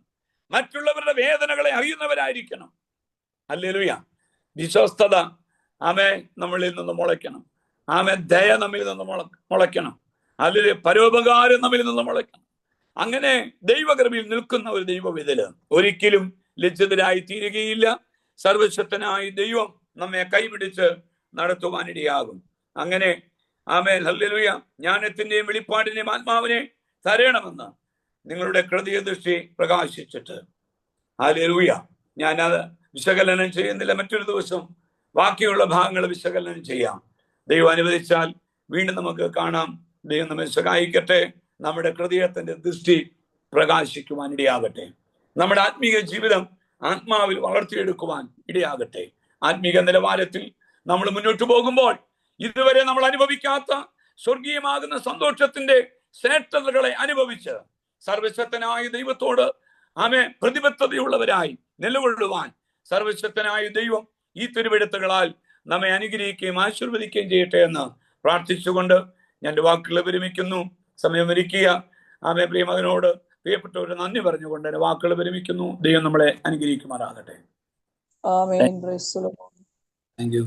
Speaker 1: മറ്റുള്ളവരുടെ വേദനകളെ അറിയുന്നവരായിരിക്കണം. ഹല്ലേലൂയ. വിശ്വസ്തത നമ്മളിൽ നിന്ന് മുളയ്ക്കണം. ദയ നമ്മിൽ നിന്ന് മുളയ്ക്കണം. ഹല്ലേലൂയ. പരോപകാരം നമ്മിൽ നിന്ന് മുളയ്ക്കണം. അങ്ങനെ ദൈവകൃപയിൽ നിൽക്കുന്ന ഒരു ദൈവവിതല് ഒരിക്കലും ലജ്ജിതരായി തീരുകയില്ല. സർവശക്തനായ ദൈവം നമ്മെ കൈപിടിച്ച് നടത്തുവാനിടയാകും. അങ്ങനെ ഹല്ലേലൂയ. ജ്ഞാനത്തിന്റെയും വെളിപ്പാടിന്റെയും ആത്മാവിനെ തരണമെന്ന് നിങ്ങളുടെ ഹൃദയദൃഷ്ടി പ്രകാശിച്ചിട്ട്. ഹല്ലേലൂയ. ഞാനത് വിശകലനം ചെയ്യുന്നില്ല. മറ്റൊരു ദിവസം ബാക്കിയുള്ള ഭാഗങ്ങൾ വിശകലനം ചെയ്യാം. ദൈവം അനുവദിച്ചാൽ വീണ്ടും നമുക്ക് കാണാം. ദൈവം നമ്മെ സഹായിക്കട്ടെ. നമ്മുടെ ഹൃദയത്തിന്റെ ദൃഷ്ടി പ്രകാശിക്കുവാൻ ഇടയാകട്ടെ. നമ്മുടെ ആത്മീയ ജീവിതം ആത്മാവിൽ വളർത്തിയെടുക്കുവാൻ ഇടയാകട്ടെ. ആത്മീയ നിലവാരത്തിൽ നമ്മൾ മുന്നോട്ട് പോകുമ്പോൾ ഇതുവരെ നമ്മൾ അനുഭവിക്കാത്ത സ്വർഗീയമാകുന്ന സന്തോഷത്തിന്റെ ശ്രേഷ്ഠതകളെ അനുഭവിച്ച് സർവശക്തനായ ദൈവത്തോട് പ്രതിബദ്ധതയുള്ളവരായി നിലകൊള്ളുവാൻ സർവശക്തനായ ദൈവം ഈ തിരുവെഴുത്തുകളാൽ നമ്മെ അനുഗ്രഹിക്കുകയും ആശീർവദിക്കുകയും ചെയ്യട്ടെ എന്ന് പ്രാർത്ഥിച്ചുകൊണ്ട് ഞാൻ എൻ്റെ വാക്കുകൾ വിരമിക്കുന്നു. സമയമൊരുക്കിയ പ്രിയമകനോട് പ്രിയപ്പെട്ടവരെ നന്ദി പറഞ്ഞുകൊണ്ട് എൻ്റെ വാക്കുകൾ വിരമിക്കുന്നു. ദൈവം നമ്മളെ അനുഗ്രഹിക്കുമാറാകട്ടെ.
Speaker 2: Amen. Praise the lord.
Speaker 1: Thank U.